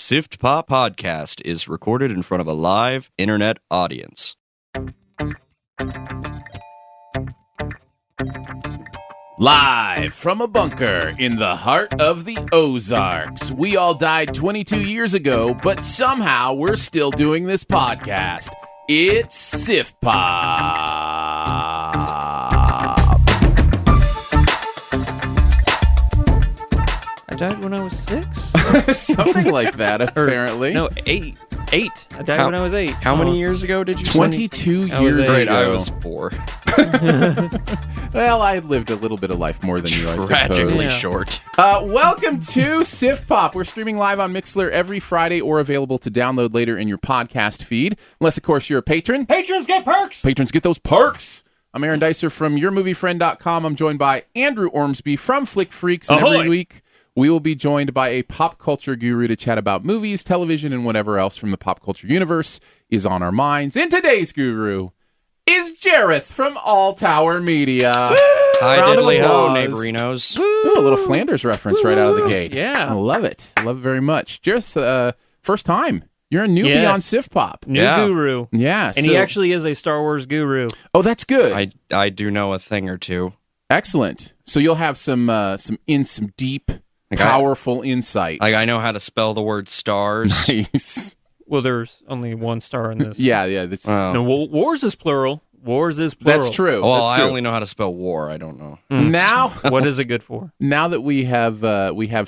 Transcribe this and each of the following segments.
Siftpop podcast is recorded in front of a live internet audience. Live from a bunker in the heart of the Ozarks. We all died 22 years ago, but somehow we're still doing this podcast. It's Siftpop. I died when I was 6? Something like that, apparently. No, 8. I died when I was 8. How many years ago did you say? 22 I was years eight. ago. I was 4. Well, I lived a little bit of life more than you, I suppose. Tragically Yeah. short. Welcome to Siftpop. We're streaming live on Mixlr every Friday or available to download later in your podcast feed. Unless, of course, you're a patron. Patrons get perks! Patrons get those perks. I'm Aaron Dicer from YourMovieFriend.com. I'm joined by Andrew Ormsby from Flick Freaks. And Ahoy. every week, we will be joined by a pop culture guru to chat about movies, television, and whatever else from the pop culture universe is on our minds. And today's guru is Jareth from All Tower Media. Hi, Round of diddly ho, applause. neighborinos. Ooh, a little Flanders reference right out of the gate. Yeah. I love it. I love it very much. Jareth, first time. You're a newbie Yes. on Siftpop. New Yeah. guru. Yeah. And he actually is a Star Wars guru. Oh, that's good. I do know a thing or two. Excellent. So you'll have some deep, Like powerful insights. Like I know how to spell the word stars. Nice. Well, there's only one star in this. Yeah. That's, No, wars is plural. Wars is plural. that's true. Well, that's I true. only know how to spell war. I don't know. Now, What is it good for? now that we have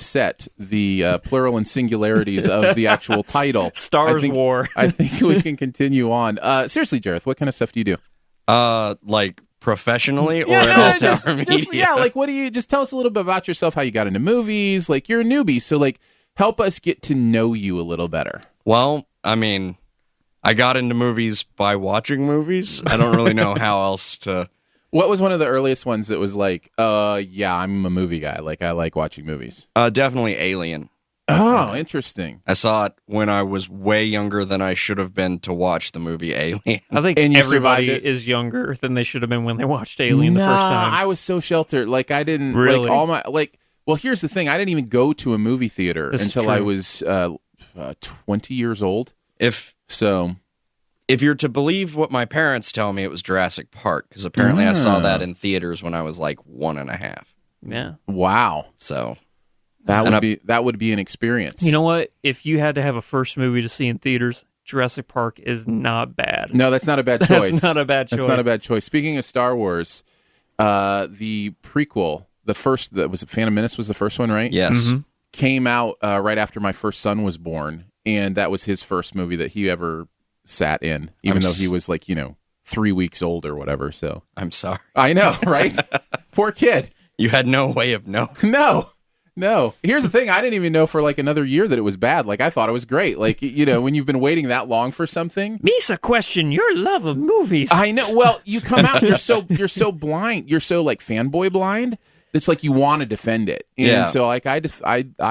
set the plural and singularities of the actual title, Stars I think, War. I think we can continue on. Seriously, Jareth, what kind of stuff do you do? Like professionally or at All Tower Media? like what do you just tell us a little bit about yourself, how you got into movies? Like you're a newbie, so like help us get to know you a little better. Well, I mean, I got into movies by watching movies. I don't really know how else to. What was one of the earliest ones that was like, yeah, I'm a movie guy. Like I like watching movies. Definitely Alien. Oh, interesting. I saw it when I was way younger than I should have been to watch the movie Alien. I think And you everybody survived it? is younger than they should have been when they watched Alien the first time. I was so sheltered. Like I didn't Really? like all my like. Well, here's the thing. I didn't even go to a movie theater This is until I true. was 20 years old. If So you're to believe what my parents tell me, it was Jurassic Park because apparently I saw that in theaters when I was like 1.5. Yeah. wow, So that And would be an experience. You know what? If you had to have a first movie to see in theaters, Jurassic Park is not bad. No, that's not a bad choice. That's not a bad choice. That's not a bad choice. Speaking of Star Wars, the prequel, the first, that was it, Phantom Menace was the first one, right? yes, Came out right after my first son was born, and that was his first movie that he ever sat in, even though he was like 3 weeks old or whatever. So I'm sorry. I know, right? Poor kid. You had no way of knowing. No. Here's the thing. I didn't even know for like another year that it was bad. Like I thought it was great. Like, when you've been waiting that long for something. Misa, question your love of movies. I know. Well, you come out, you're so blind. You're so like fanboy blind. It's like you want to defend it. And Yeah. so like I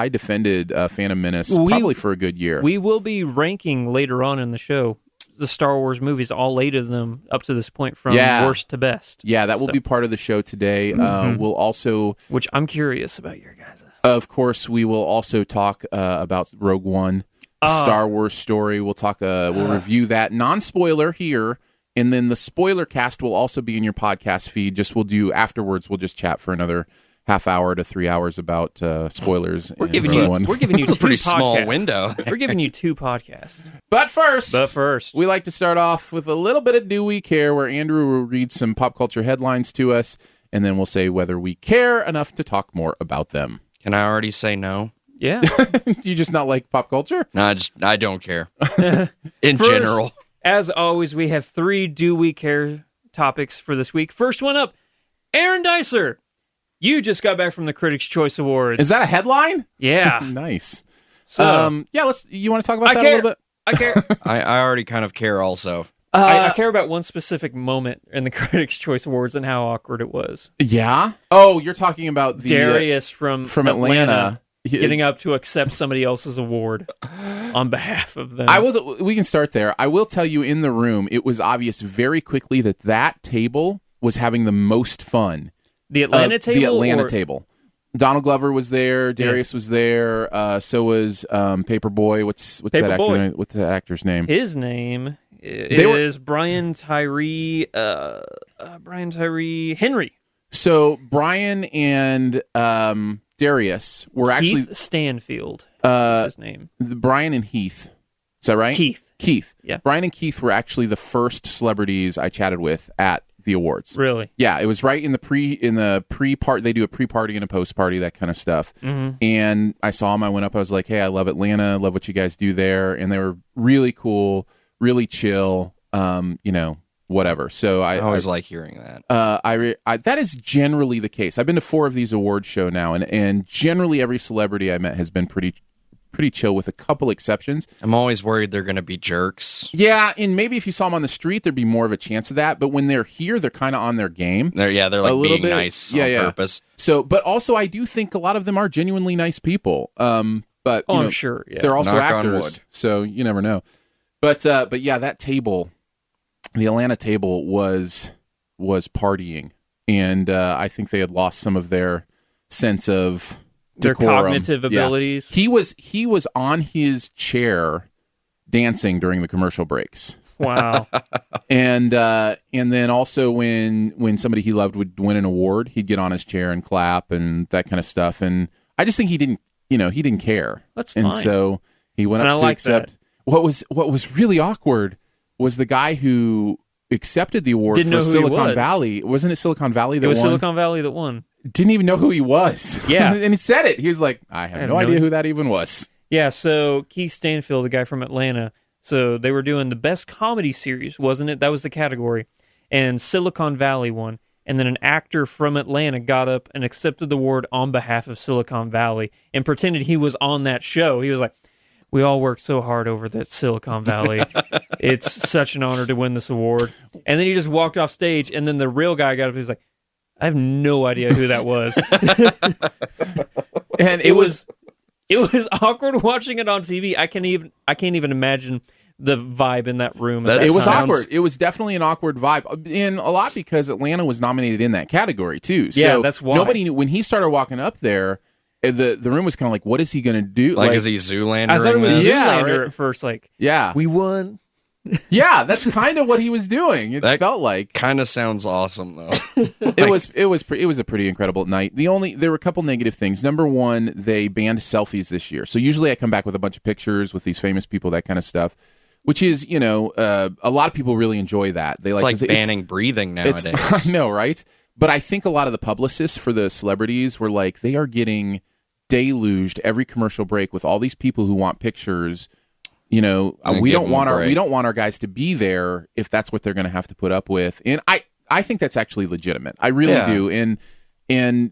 defended Phantom Menace probably for a good year. We will be ranking later on in the show the Star Wars movies, all 8 of them up to this point from worst to best. Yeah, that will So- be part of the show today. We'll also, Which I'm curious about your guys'. of course, we will also talk about Rogue One, Star Wars story. We'll talk. We'll review that non-spoiler here, and then the spoiler cast will also be in your podcast feed. We'll do afterwards. We'll just chat for another half hour to 3 hours about spoilers. We're and giving Rogue you One. we're giving you That's a two pretty small podcasts. window. We're giving you 2 podcasts. But first, We we like to start off with a little bit of Do We Care, where Andrew will read some pop culture headlines to us, and then we'll say whether we care enough to talk more about them. Can I already say no? Yeah. Do you just not like pop culture? No, I don't care. In First, general. As always, we have 3 Do We Care topics for this week. First one up, Aaron Dicer. You just got back from the Critics' Choice Awards. Is that a headline? Yeah. Nice. So, Yeah, you want to talk about I that care. a little bit? I care. I already kind of care also. I care about one specific moment in the Critics' Choice Awards and how awkward it was. Yeah. Oh, you're talking about the Darius from Atlanta getting up to accept somebody else's award on behalf of them. We can start there. I will tell you, in the room, it was obvious very quickly that table was having the most fun. the Atlanta table. The Atlanta or- table. Donald Glover was there. Darius was there. So was Paperboy. What's that actor name? What's that actor's name? His name is Brian Tyree. Brian Tyree Henry. So Brian and Darius were actually Keith Stanfield. Is his name? Brian and Heath. Is that right? Keith. Yeah. Brian and Keith were actually the first celebrities I chatted with at the awards. Really? Yeah, it was right in the pre-part. They do a pre-party and a post-party, that kind of stuff. Mm-hmm. And I saw them. I went up. I was like, "Hey, I love Atlanta. Love what you guys do there." And they were really cool, really chill. Whatever. So I always like hearing that. That is generally the case. I've been to 4 of these award show now, and generally every celebrity I met has been pretty chill, with a couple exceptions. I'm always worried they're going to be jerks. Yeah, and maybe if you saw them on the street, there'd be more of a chance of that. But when they're here, they're kind of on their game. They're like being nice on purpose. So, but also I do think a lot of them are genuinely nice people. But I'm sure. Yeah. They're also Knock on actors, wood. so you never know. But yeah, that table, the Atlanta table, was partying, and I think they had lost some of their sense of their decorum. Cognitive abilities. He was on his chair dancing during the commercial breaks. Wow. And then also when somebody he loved would win an award, he'd get on his chair and clap and that kind of stuff. And I just think he didn't care. That's fine. And so he went up to accept. That. What was really awkward was the guy who accepted the award Didn't for know who Silicon he was. Valley. Wasn't it Silicon Valley that It was won? Silicon Valley that won. Didn't even know who he was. Yeah. And he said it. He was like, I have no idea who that even was. Yeah, so Keith Stanfield, the guy from Atlanta, so they were doing the best comedy series, wasn't it? That was the category. And Silicon Valley won. And then an actor from Atlanta got up and accepted the award on behalf of Silicon Valley and pretended he was on that show. He was like, "We all worked so hard over that Silicon Valley. It's such an honor to win this award." And then he just walked off stage, and then the real guy got up and was like, "I have no idea who that was." And it was awkward watching it on TV. I can't even imagine the vibe in that room. It was awkward. It was definitely an awkward vibe, and a lot because Atlanta was nominated in that category too. So yeah, that's why. Nobody knew when he started walking up there. The room was kind of like, what is he going to do? Like, is he Zoolander? I thought it was Zoolander right? at first. Like, yeah, we won. Yeah, that's kind of what he was doing. It felt like. Kind of sounds awesome though. It was a pretty incredible night. There were a couple negative things. Number one, they banned selfies this year. So usually I come back with a bunch of pictures with these famous people, that kind of stuff, which is a lot of people really enjoy that. They it's like banning breathing nowadays. I know, right? But I think a lot of the publicists for the celebrities were like, they are getting deluged every commercial break with all these people who want pictures. We don't want our guys to be there if that's what they're going to have to put up with. And I think that's actually legitimate. I really do.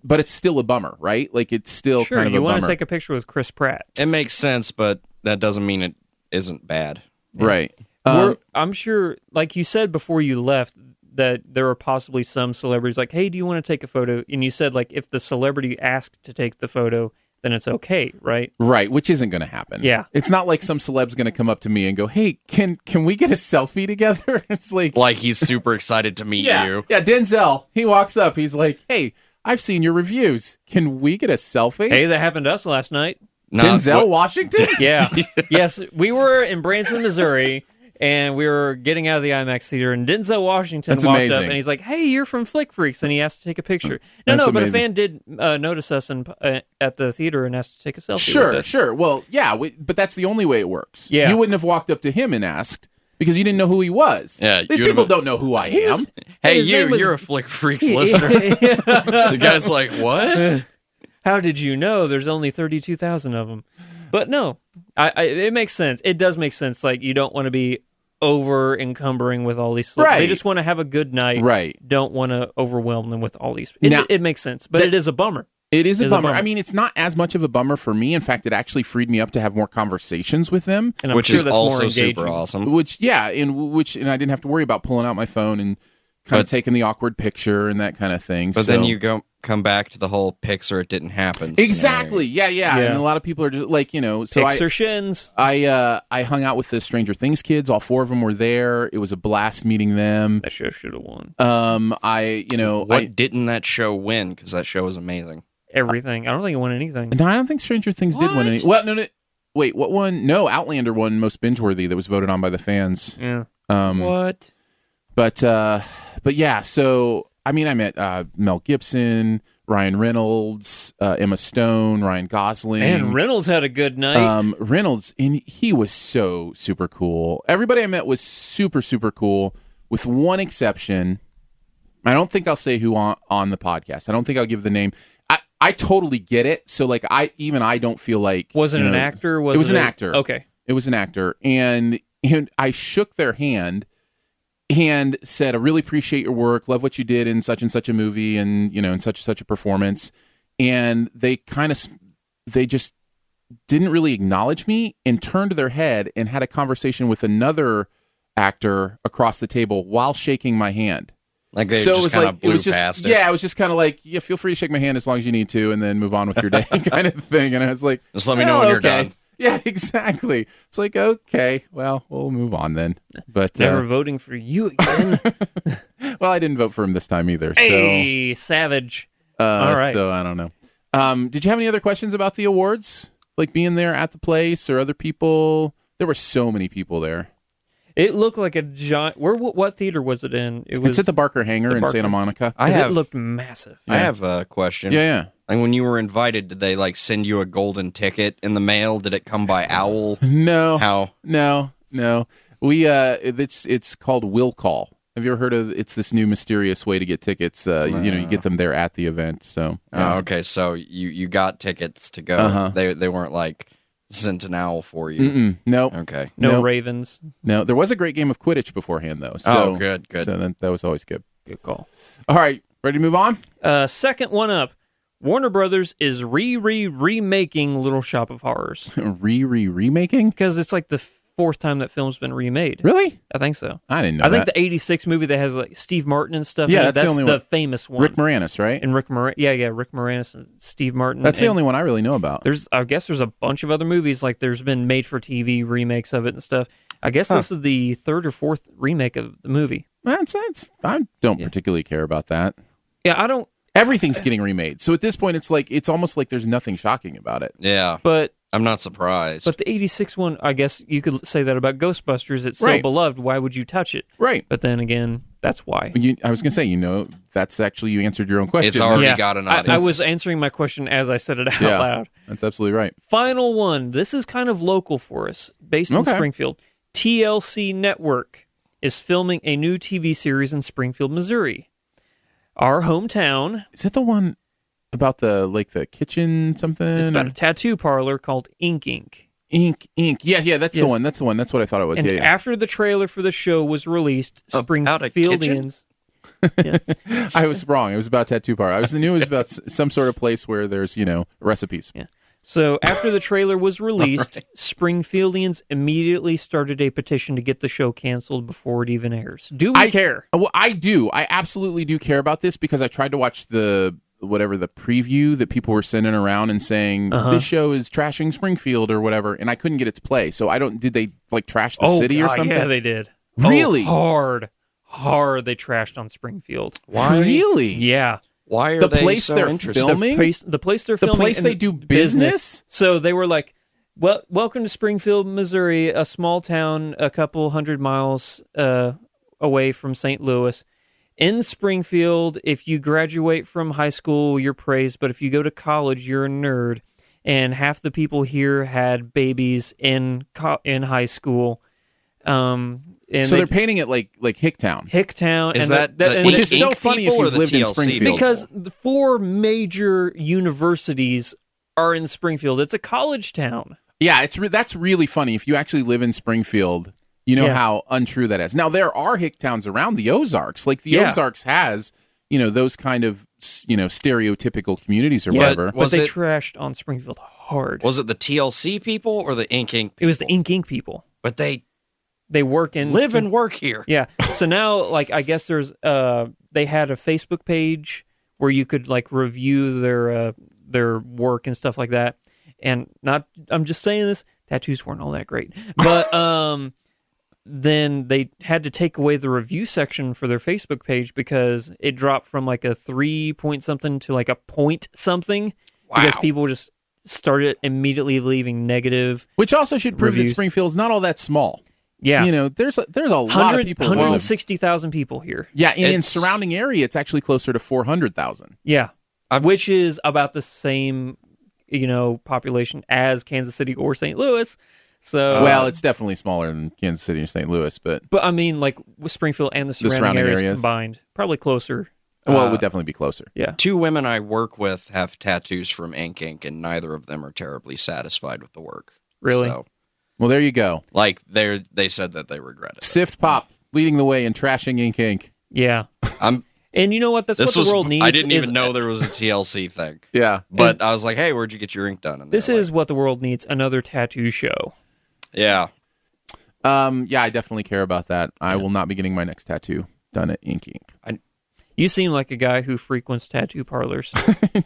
But it's still a bummer, right? Like, it's still kind of a bummer. You want to take a picture with Chris Pratt. It makes sense, but that doesn't mean it isn't bad. Yeah. Right. I'm sure, like you said before you left, that there are possibly some celebrities like, "Hey, do you want to take a photo?" And you said, like, if the celebrity asked to take the photo, then it's okay, right? Right, which isn't going to happen. Yeah. It's not like some celeb's going to come up to me and go, "Hey, can we get a selfie together?" It's like he's super excited to meet you. Yeah, Denzel, he walks up. He's like, "Hey, I've seen your reviews. Can we get a selfie?" Hey, that happened to us last night. Denzel Washington? Yeah. Yes, we were in Branson, Missouri, and we were getting out of the IMAX theater, and Denzel Washington walked up, and he's like, "Hey, you're from Flick Freaks," and he asked to take a picture. But a fan did notice us at the theater and asked to take a selfie. Sure. Well, yeah, but that's the only way it works. Yeah. You wouldn't have walked up to him and asked because you didn't know who he was. Yeah, these people don't know who I am. Hey, you're a Flick Freaks listener. The guy's like, "What? How did you know there's only 32,000 of them?" But no, it makes sense. It does make sense. Like, you don't want to be over encumbering with all these. Right. They just want to have a good night. Right. Don't want to overwhelm them with all these. It makes sense, but it is a bummer. It is a bummer. I mean, it's not as much of a bummer for me. In fact, it actually freed me up to have more conversations with them, and which is also super awesome. And I didn't have to worry about pulling out my phone and kind of taking the awkward picture and that kind of thing. But then you come back to the whole pics or it didn't happen. Exactly. Yeah. And a lot of people are just like, so pics or shins. I hung out with the Stranger Things kids. All 4 of them were there. It was a blast meeting them. That show should have won. What didn't that show win? Because that show was amazing. everything. I don't think it won anything. No, I don't think Stranger Things did win any. Well, no. Wait, what won? No, Outlander won most binge-worthy that was voted on by the fans. Yeah. What? But yeah, so, I mean, I met Mel Gibson, Ryan Reynolds, Emma Stone, Ryan Gosling. And Reynolds had a good night. Reynolds, and he was so super cool. Everybody I met was super, super cool, with one exception. I don't think I'll say who on the podcast. I don't think I'll give the name. I totally get it. So, like, I don't feel like... Was it an actor? It was an actor. Okay. It was an actor. And I shook their hand and said, I really appreciate your work, love what you did in such and such a movie and, in such and such a performance. And they just didn't really acknowledge me and turned their head and had a conversation with another actor across the table while shaking my hand. Like they just kind of blew past it. Yeah, it was just kind of like, yeah, feel free to shake my hand as long as you need to, and then move on with your day kind of thing. And I was like, just let me know when you're done. Yeah, exactly. It's like, okay, well, we'll move on then. But never voting for you again. Well, I didn't vote for him this time either. Hey, savage. All right. So I don't know. Did you have any other questions about the awards? Like being there at the place or other people? There were so many people there. It looked like a giant... What theater was it in? It's at the Barker Hangar in Santa Monica. It looked massive. I have a question. Yeah. And when you were invited, did they like send you a golden ticket in the mail? Did it come by owl? No. How? No. We it's called Will Call. Have you ever heard of? It's this new mysterious way to get tickets. You get them there at the event. So. Oh, okay. So you got tickets to go. Uh-huh. They weren't like sent an owl for you. Nope. Okay. No Ravens. No, there was a great game of Quidditch beforehand though. So, good. So that was always good. Good call. All right, ready to move on? Second one up. Warner Brothers is remaking Little Shop of Horrors. Remaking? Because it's like the fourth time that film's been remade. Really? I think so. I didn't know I think that. the 86 movie that has like Steve Martin and stuff. Yeah, in it, that's the only the one. famous one. Rick Moranis, right? And Rick Moranis and Steve Martin. That's the only one I really know about. I guess there's a bunch of other movies, like there's been made-for-TV remakes of it and stuff. I guess this is the third or fourth remake of the movie. I don't particularly care about that. Yeah, I don't... Everything's getting remade. So at this point, it's almost like there's nothing shocking about it. Yeah. But I'm not surprised. But the 86 one, I guess you could say that about Ghostbusters. It's so Right. beloved. Why would you touch it? Right. But then again, that's why. I was going to say, that's actually, you answered your own question. It's already got an audience. I was answering my question as I said it out loud. That's absolutely right. Final one. This is kind of local for us, based in Springfield. TLC Network is filming a new TV series in Springfield, Missouri. Our hometown. Is that the one about the kitchen something? It's about a tattoo parlor called Ink. Ink. Yeah, that's the one. That's the one. That's what I thought it was. And yeah. after the trailer for the show was released, Springfieldians... I was wrong. It was about a tattoo parlor. I knew it was about some sort of place where there's, recipes. Yeah. So after the trailer was released, Springfieldians immediately started a petition to get the show canceled before it even airs. Do we care? Well, I do. I absolutely do care about this because I tried to watch the preview that people were sending around and saying this show is trashing Springfield or whatever, and I couldn't get it to play. So did they trash the city or something? Yeah, they did. Really? Hard they trashed on Springfield. Why? Really? Yeah. Why are the they place so they're interested? filming? The place they're filming. The place they do business? So they were like, well, welcome to Springfield, Missouri, a small town a couple 100 miles away from St. Louis. In Springfield, if you graduate from high school, you're praised, but if you go to college, you're a nerd. And half the people here had babies in high school. So they're painting it like Hicktown. Hicktown. Is which is so funny if you've lived in Springfield. Because the 4 major universities are in Springfield. It's a college town. Yeah, that's really funny. If you actually live in Springfield, you know how untrue that is. Now, there are Hicktowns around the Ozarks. Like the Ozarks has, those kind of, stereotypical communities or whatever. But they trashed on Springfield hard. Was it the TLC people or the Ink people? It was the Ink people. But they work in... live and work here. Yeah. So now, I guess there's... they had a Facebook page where you could, review their work and stuff like that. And I'm just saying this, tattoos weren't all that great. But then they had to take away the review section for their Facebook page because it dropped from like a 3 point something to like a point something. Wow. Because people just started immediately leaving negative. Which also should prove reviews. that Springfield's not all that small. Yeah. You know, there's a lot of people. 160,000 people here. Yeah, and in surrounding area, it's actually closer to 400,000. Yeah. Which is about the same, population as Kansas City or St. Louis. So, well, it's definitely smaller than Kansas City or St. Louis, but I mean, like with Springfield and the surrounding areas combined, probably closer. Well, it would definitely be closer. Yeah. 2 women I work with have tattoos from Ink, and neither of them are terribly satisfied with the work. Really? So, well, there you go. like they said that they regret it. Siftpop leading the way in trashing Ink. Yeah. And you know what? That's what the world needs. I didn't even know there was a TLC thing. Yeah. But I was like, hey, where'd you get your ink done? And this is what the world needs, another tattoo show. Yeah. Yeah, I definitely care about that. I will not be getting my next tattoo done at Ink. You seem like a guy who frequents tattoo parlors.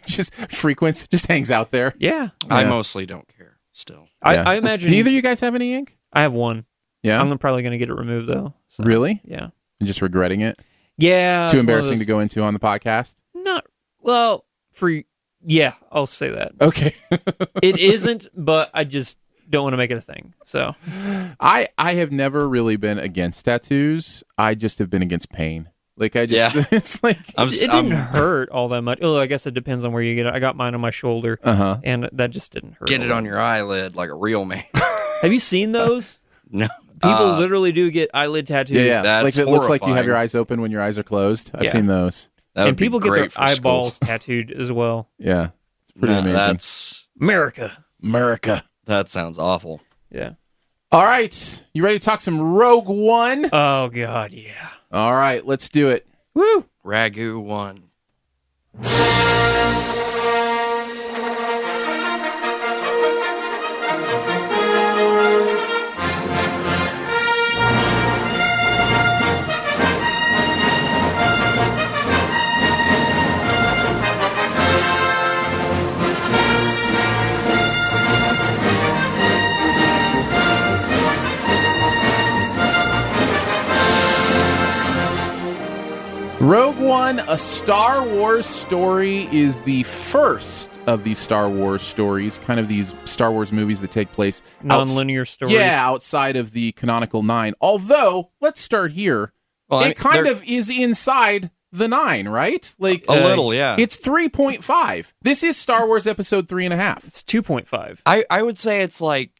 Just hangs out there. Yeah. I mostly don't care still. Yeah. I imagine... Do either of you guys have any ink? I have one. Yeah? I'm probably going to get it removed, though. So, Really? Yeah. And just regretting it? Yeah. Too embarrassing to go into on the podcast? Not... Well, yeah, I'll say that. Okay. It isn't, but I just don't want to make it a thing. So I have never really been against tattoos. I just have been against pain. Like it's like it didn't hurt all that much. Oh, I guess it depends on where you get it. I got mine on my shoulder, and that just didn't hurt. Get it on your eyelid like a real man. Have you seen those? No. People literally do get eyelid tattoos. Yeah. That's like it looks like you have horrifying. your eyes open when your eyes are closed. I've seen those. And people get their for eyeballs school. tattooed as well. Yeah. It's pretty amazing. That's America. that sounds awful. Yeah. All right. You ready to talk some Rogue One? Oh, God, yeah. All right. Let's do it. Woo! Ragu 1. Rogue One, a Star Wars story, is the first of these Star Wars stories, kind of these Star Wars movies that take place non-linear stories. Yeah, outside of the canonical 9. Although, let's start here. Well, it kind of is inside the 9, right? Like a little, yeah. It's 3.5. This is Star Wars Episode 3.5. It's 2.5. I would say it's like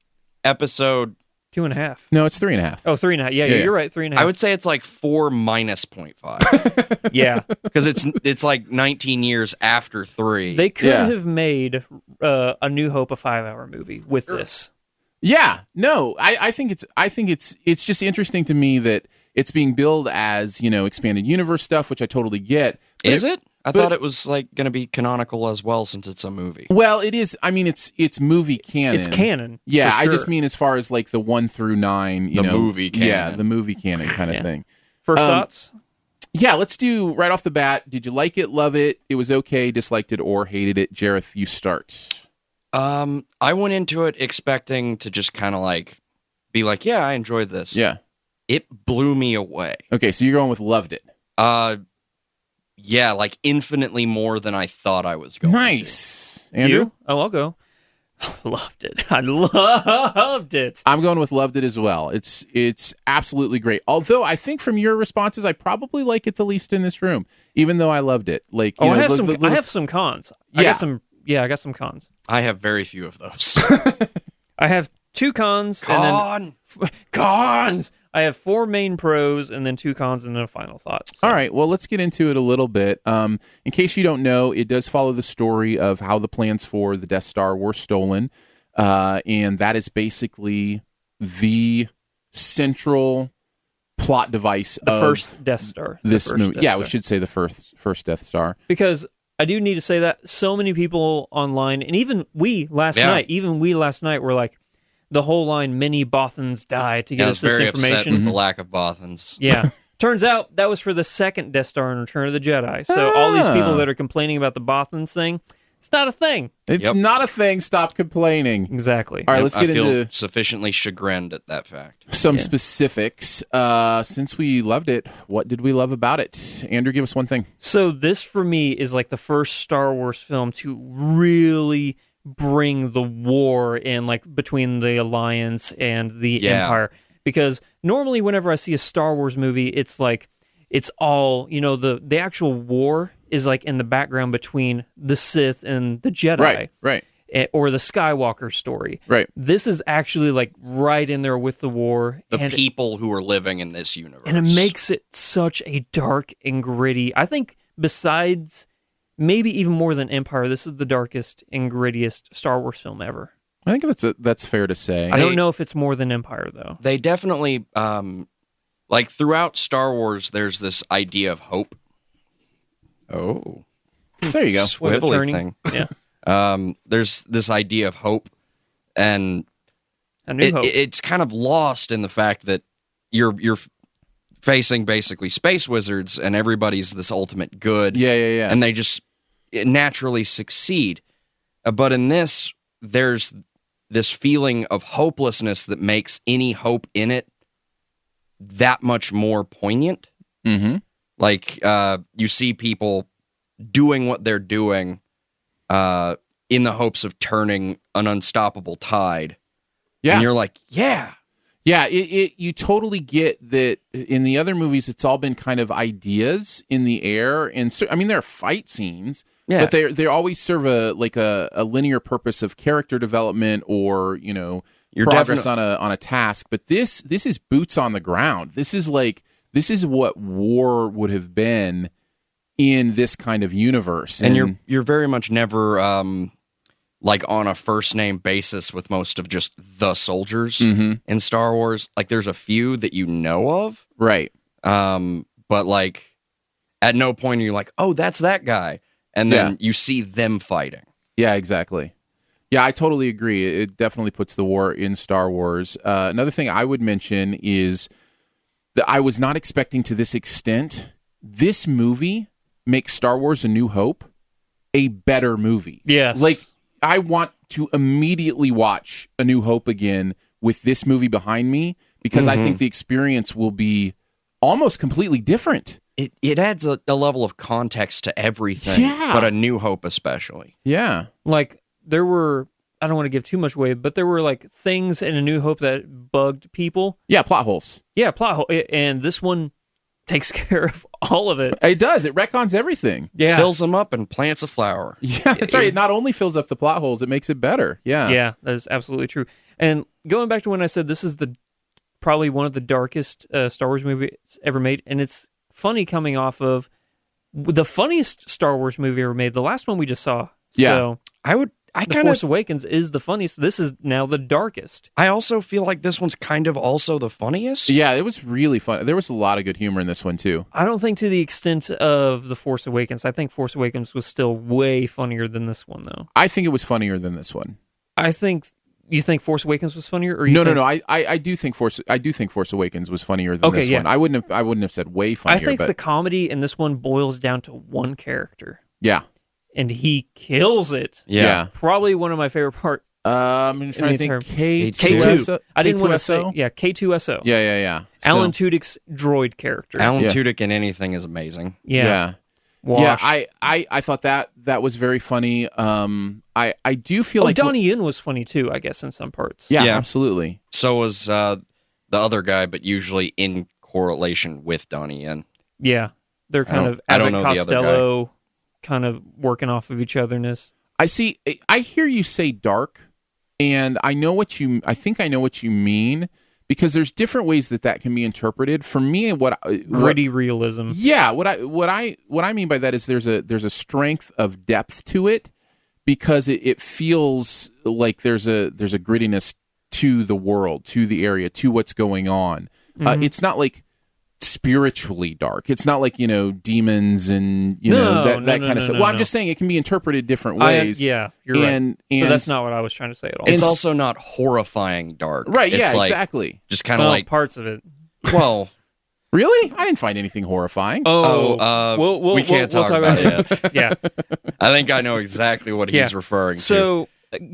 episode... 2.5. No, it's 3.5. Oh, 3.5. Yeah, you're right. 3.5. I would say it's like 4 minus 0.5. Yeah. Because it's like 19 years after 3. They could have made A New Hope a 5-hour movie with this. Yeah, no, I think it's just interesting to me that it's being billed as, expanded universe stuff, which I totally get. Is it? I thought it was like going to be canonical as well since it's a movie. Well, it is. I mean, it's movie canon. It's canon. Yeah, for I sure. just mean as far as like the 1 through 9, The movie canon. Yeah, the movie canon kind of thing. First thoughts? Yeah, let's do right off the bat. Did you like it, love it? It was okay, disliked it, or hated it? Jareth, you start. I went into it expecting to just kind of like be like, yeah, I enjoyed this. Yeah. It blew me away. Okay, so you're going with loved it. Yeah, like infinitely more than I thought I was going to. Nice. Andrew? You? Oh, I'll go. Loved it. I loved it. I'm going with loved it as well. It's absolutely great. Although I think from your responses, I probably like it the least in this room, even though I loved it. Like, I have some cons. Yeah. I got some cons. I have very few of those. I have 2 cons and then cons. I have 4 main pros and then 2 cons and then a final thought. So. All right, well, let's get into it a little bit. In case you don't know, it does follow the story of how the plans for the Death Star were stolen, and that is basically the central plot device The of first Death Star. this movie. Death Yeah, Star. we should say the first Death Star. Because I do need to say that so many people online, and even we last night were like, the whole line, many Bothans die to get us this very upset information. with the lack of Bothans. Yeah. Turns out that was for the second Death Star in Return of the Jedi. So all these people that are complaining about the Bothans thing, It's not a thing. It's not a thing. Stop complaining. Exactly. All right, let's get I feel into sufficiently chagrined at that fact. some specifics. Since we loved it, what did we love about it? Andrew, give us one thing. So this, for me, is like the first Star Wars film to really bring the war in, like between the Alliance and the Empire. Because normally whenever I see a Star Wars movie, it's like, it's all, the actual war is like in the background between the Sith and the Jedi. Right. Or the Skywalker story. Right. This is actually like right in there with the war. The people who are living in this universe. And it makes it such a dark and gritty. I think besides, maybe even more than Empire, this is the darkest and grittiest Star Wars film ever. I think that's fair to say. I don't know if it's more than Empire, though. They definitely, like throughout Star Wars, there's this idea of hope. Oh. There you go. Swivelly thing. Yeah. There's this idea of hope, and hope. It's kind of lost in the fact that you're facing basically space wizards, and everybody's this ultimate good. Yeah. And they just naturally succeed. But in this, there's this feeling of hopelessness that makes any hope in it that much more poignant. Mm-hmm. Like, you see people doing what they're doing in the hopes of turning an unstoppable tide. Yeah. And you're like, yeah. Yeah, you totally get that in the other movies, it's all been kind of ideas in the air. And so, I mean, there are fight scenes, but they always serve a linear purpose of character development or, You're progress on a task. But this is boots on the ground. This is what war would have been in this kind of universe. And you're very much never like on a first name basis with most of just the soldiers in Star Wars. Like there's a few that you know of. Right. But like at no point are you like, oh, that's that guy. And then you see them fighting. Yeah, exactly. Yeah, I totally agree. It definitely puts the war in Star Wars. Another thing I would mention is that I was not expecting to this extent. This movie makes Star Wars A New Hope a better movie. Yes. Like, I want to immediately watch A New Hope again with this movie behind me because I think the experience will be almost completely different. It adds a level of context to everything, but A New Hope especially. Yeah. Like, there were, I don't want to give too much away, but there were like things in A New Hope that bugged people. Yeah, plot holes. Yeah, plot hole. And this one takes care of all of it. It does. It retcons everything. Yeah. Fills them up and plants a flower. Yeah, that's right. It not only fills up the plot holes, it makes it better. Yeah. Yeah, that is absolutely true. And going back to when I said this is probably one of the darkest Star Wars movies ever made, and it's funny coming off of the funniest Star Wars movie ever made, the last one we just saw. Yeah. So The Force Awakens is the funniest. This is now the darkest. I also feel like this one's kind of also the funniest. Yeah, it was really fun. There was a lot of good humor in this one, too. I don't think to the extent of The Force Awakens. I think Force Awakens was still way funnier than this one, though. I think it was funnier than this one. You think Force Awakens was funnier? Or No. I do think Force Awakens was funnier than this one. I wouldn't have said way funnier. I think the comedy in this one boils down to one character. Yeah. And he kills it. Yeah. Probably one of my favorite parts. I'm trying to think. K2. I didn't want to say. Yeah, K2SO. Yeah. Alan Tudyk's droid character. Alan Tudyk in anything is amazing. Yeah. I thought that was very funny. I do feel like Donnie Yen was funny too, I guess, in some parts. Yeah, absolutely. So was the other guy, but usually in correlation with Donnie Yen. Yeah. They're kind of I don't know Abbott the other Costello kind of working off of each otherness. I hear you say dark, and I think I know what you mean, because there's different ways that can be interpreted. For me, gritty realism. Yeah, what I mean by that is there's a strength of depth to it, because it feels like there's a grittiness to the world, to the area, to what's going on. It's not like spiritually dark. It's not like, demons and that kind of stuff. Well, I'm just saying it can be interpreted different ways. You're right. And that's not what I was trying to say at all. It's also not horrifying dark. Right, it's exactly. Just kind of like parts of it. Well, Really? I didn't find anything horrifying. We can't talk about it. Yeah. I think I know exactly what he's referring to. So,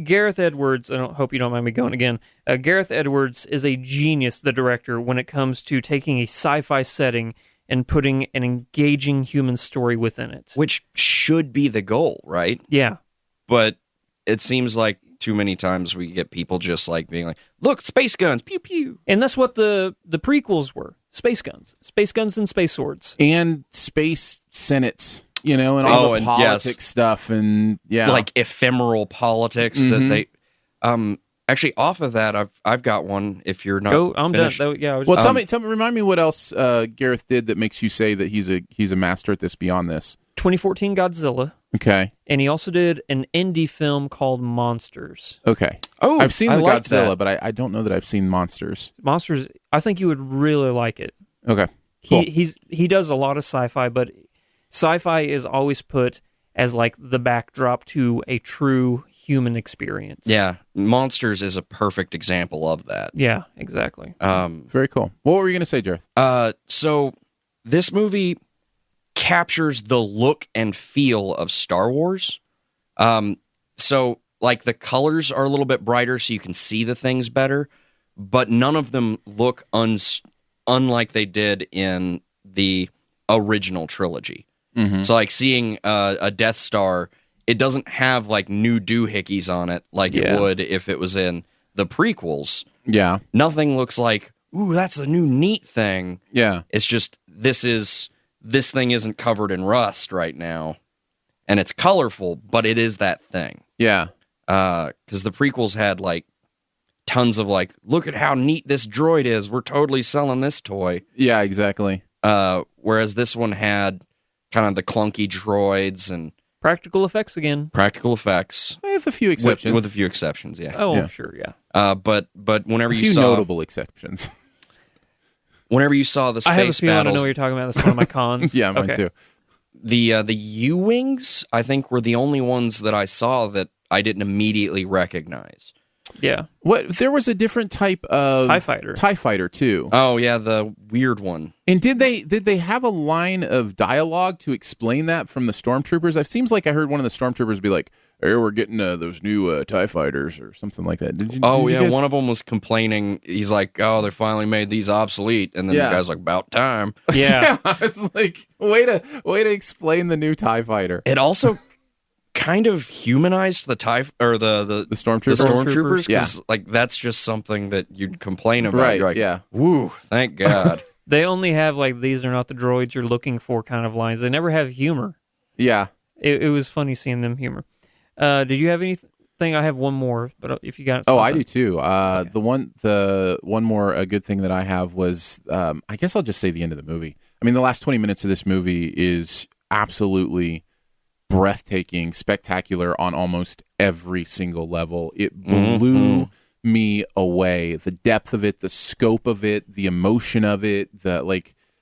Gareth Edwards, I hope you don't mind me going again. Gareth Edwards is a genius, the director, when it comes to taking a sci-fi setting and putting an engaging human story within it. Which should be the goal, right? Yeah. But it seems like too many times we get people just like being like, look, space guns, pew pew. And that's what the prequels were. Space guns and space swords. And space senates, and all the politics stuff, and like ephemeral politics that they actually off of that I've got one if you're not I'm finished. done. Well, tell me, remind me what else Gareth did that makes you say that he's a master at this beyond this. 2014 Godzilla. Okay. And he also did an indie film called Monsters. Okay. Oh, I've seen I the like Godzilla, that. but I don't know that I've seen Monsters. Monsters, I think you would really like it. Okay. Cool. He does a lot of sci-fi, but sci-fi is always put as like the backdrop to a true human experience. Yeah, Monsters is a perfect example of that. Yeah, exactly. Very cool. What were you going to say, Jareth? So this movie captures the look and feel of Star Wars. So like the colors are a little bit brighter so you can see the things better, but none of them look unlike they did in the original trilogy. Mm-hmm. So like seeing a Death Star, it doesn't have like new doohickeys on it like it would if it was in the prequels. Yeah. Nothing looks like, ooh, that's a new neat thing. Yeah. It's just this thing isn't covered in rust right now, and it's colorful, but it is that thing. Yeah. Because the prequels had like tons of like, look at how neat this droid is. We're totally selling this toy. Yeah, exactly. Whereas this one had kind of the clunky droids and Practical effects again. practical effects. With a few exceptions. With a few exceptions, yeah. Oh, Yeah. sure, yeah. But whenever a you few saw notable exceptions. whenever you saw the space I have a feeling I know battles, what you're talking about. That's one of my cons. Yeah, mine Okay. too. the U-wings, I think, were the only ones that I saw that I didn't immediately recognize. Yeah. What? There was a different type of TIE fighter too. Oh yeah, the weird one. And did they have a line of dialogue to explain that from the stormtroopers? It seems like I heard one of the stormtroopers be like, "Hey, we're getting those new TIE fighters or something like that." Did you guys... one of them was complaining. He's like, "Oh, they finally made these obsolete," and then the guy's like, "About time." Yeah. I was like, way to explain the new TIE fighter. It also kind of humanized the TIE or the stormtroopers. The stormtroopers, Yeah. like that's just something that you'd complain about. Right, You're like, yeah. Woo, thank God. They only have like these are not the droids you're looking for kind of lines. They never have humor. Yeah. It was funny seeing them humor. Did you have anything? I have one more, but if you got Oh, something. I do too. The one more good thing that I have was, I guess I'll just say the end of the movie. I mean, the last 20 minutes of this movie is absolutely breathtaking, spectacular on almost every single level. It blew me away. The depth of it, the scope of it, the emotion of it,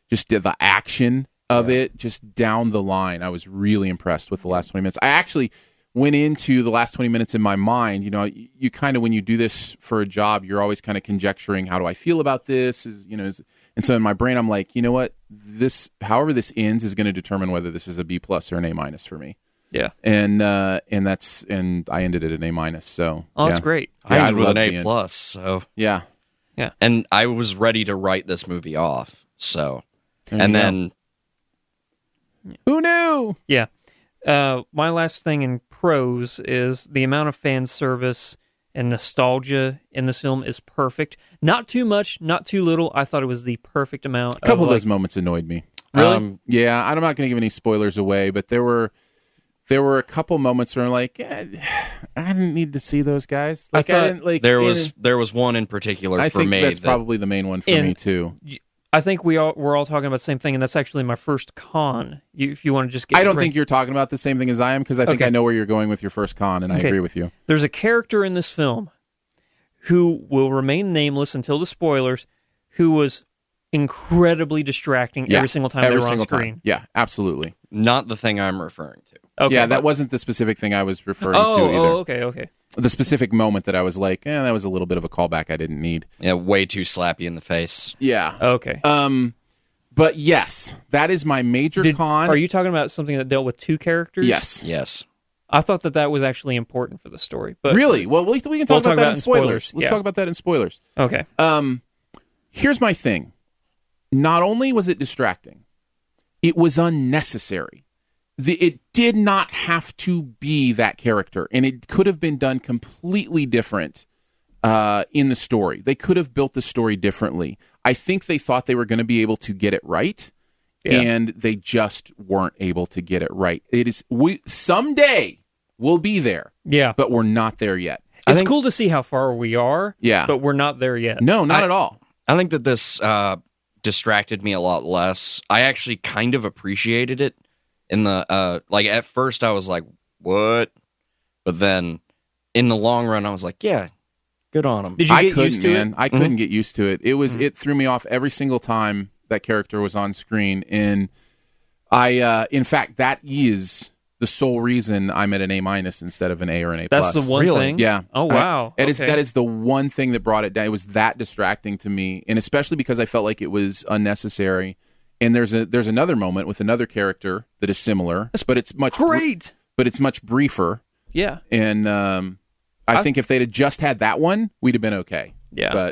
just the action of it, just down the line. I was really impressed with the last 20 minutes. I actually went into the last 20 minutes in my mind. You kind of, when you do this for a job, you're always kind of conjecturing, how do I feel about this? And so in my brain, I'm like, you know what? However this ends is going to determine whether this is a B+ or an A- for me. Yeah. And I ended it at an A-. So That's great. I Yeah, ended with loved an the end. A+. So Yeah. and I was ready to write this movie off. So There and you go. then Who knew? Yeah. My last thing in pros is the amount of fan service and nostalgia in this film is perfect. Not too much, not too little. I thought it was the perfect amount. A couple of those moments annoyed me. Really? Yeah, I'm not going to give any spoilers away, but there were a couple moments where I'm like, I didn't need to see those guys. Like, I didn't like. there was one in particular I for think me that's that probably the main one for me too. I think we're all talking about the same thing, and that's actually my first con. If you want to just get, I don't think you're talking about the same thing as I am, because I think Okay. I know where you're going with your first con, and I agree with you. There's a character in this film who will remain nameless until the spoilers, who was incredibly distracting every single time they were on screen. Yeah, absolutely. not the thing I'm referring to. Okay, Yeah, that wasn't the specific thing I was referring to either. Okay. The specific moment that I was like, that was a little bit of a callback I didn't need. Yeah, way too slappy in the face. Yeah. Okay. But yes, that is my major con. Are you talking about something that dealt with two characters? Yes. I thought that was actually important for the story. But Really? Well, we can talk about that in spoilers. Let's Yeah. talk about that in spoilers. Okay. Here's my thing. Not only was it distracting, it was unnecessary. It did not have to be that character, and it could have been done completely different in the story. They could have built the story differently. I think they thought they were going to be able to get it right, and they just weren't able to get it right. Someday we'll be there, but we're not there yet. It's cool to see how far we are, but we're not there yet. No, not at all. I think that this distracted me a lot less. I actually kind of appreciated it. In the at first I was like, what? But then in the long run I was like, yeah, good on him. Did you get used to it? I couldn't get used to it. It threw me off every single time that character was on screen, and in fact that is the sole reason I'm at an A- instead of an A or an A+. That's the one thing? Yeah. Oh, wow. That is the one thing that brought it down. It was that distracting to me, and especially because I felt like it was unnecessary. And there's another moment with another character that is similar, but it's much but it's much briefer. Yeah. And I think if they'd have just had that one, we'd have been okay. Yeah.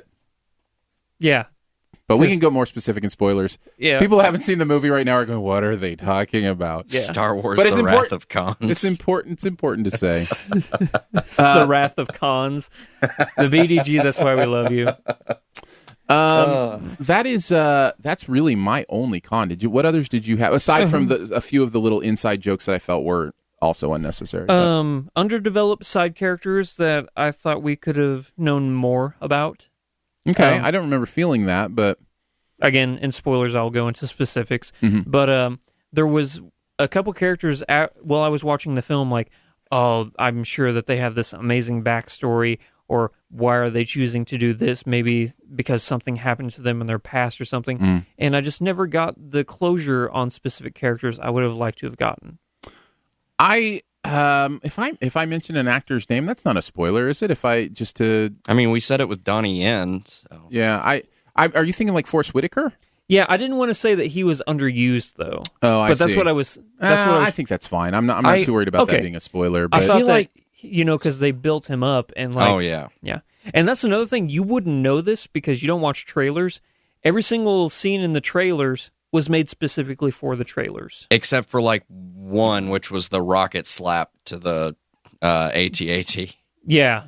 But we can go more specific in spoilers. Yeah. People who haven't seen the movie right now are going, what are they talking about? Yeah. Star Wars, The Wrath of Khans. It's important to say. The Wrath of Khans. The BDG, that's why we love you. That's really my only con. What others did you have aside from a few of the little inside jokes that I felt were also unnecessary? Underdeveloped side characters that I thought we could have known more about. Okay, I don't remember feeling that, but again, in spoilers, I'll go into specifics. Mm-hmm. But there was a couple characters while I was watching the film, like, oh, I'm sure that they have this amazing backstory. Or why are they choosing to do this? Maybe because something happened to them in their past or something. And I just never got the closure on specific characters I would have liked to have gotten. If I mention an actor's name, that's not a spoiler, is it? I mean, we said it with Donnie Yen. So. Yeah, are you thinking like Forrest Whitaker? Yeah, I didn't want to say that he was underused though. Oh, I see. But that's what I was. I think that's fine. I'm not too worried about that being a spoiler. But I felt like because they built him up and like. Oh yeah. And that's another thing, you wouldn't know this because you don't watch trailers. Every single scene in the trailers was made specifically for the trailers. Except for like one, which was the rocket slap to the AT-AT. Yeah.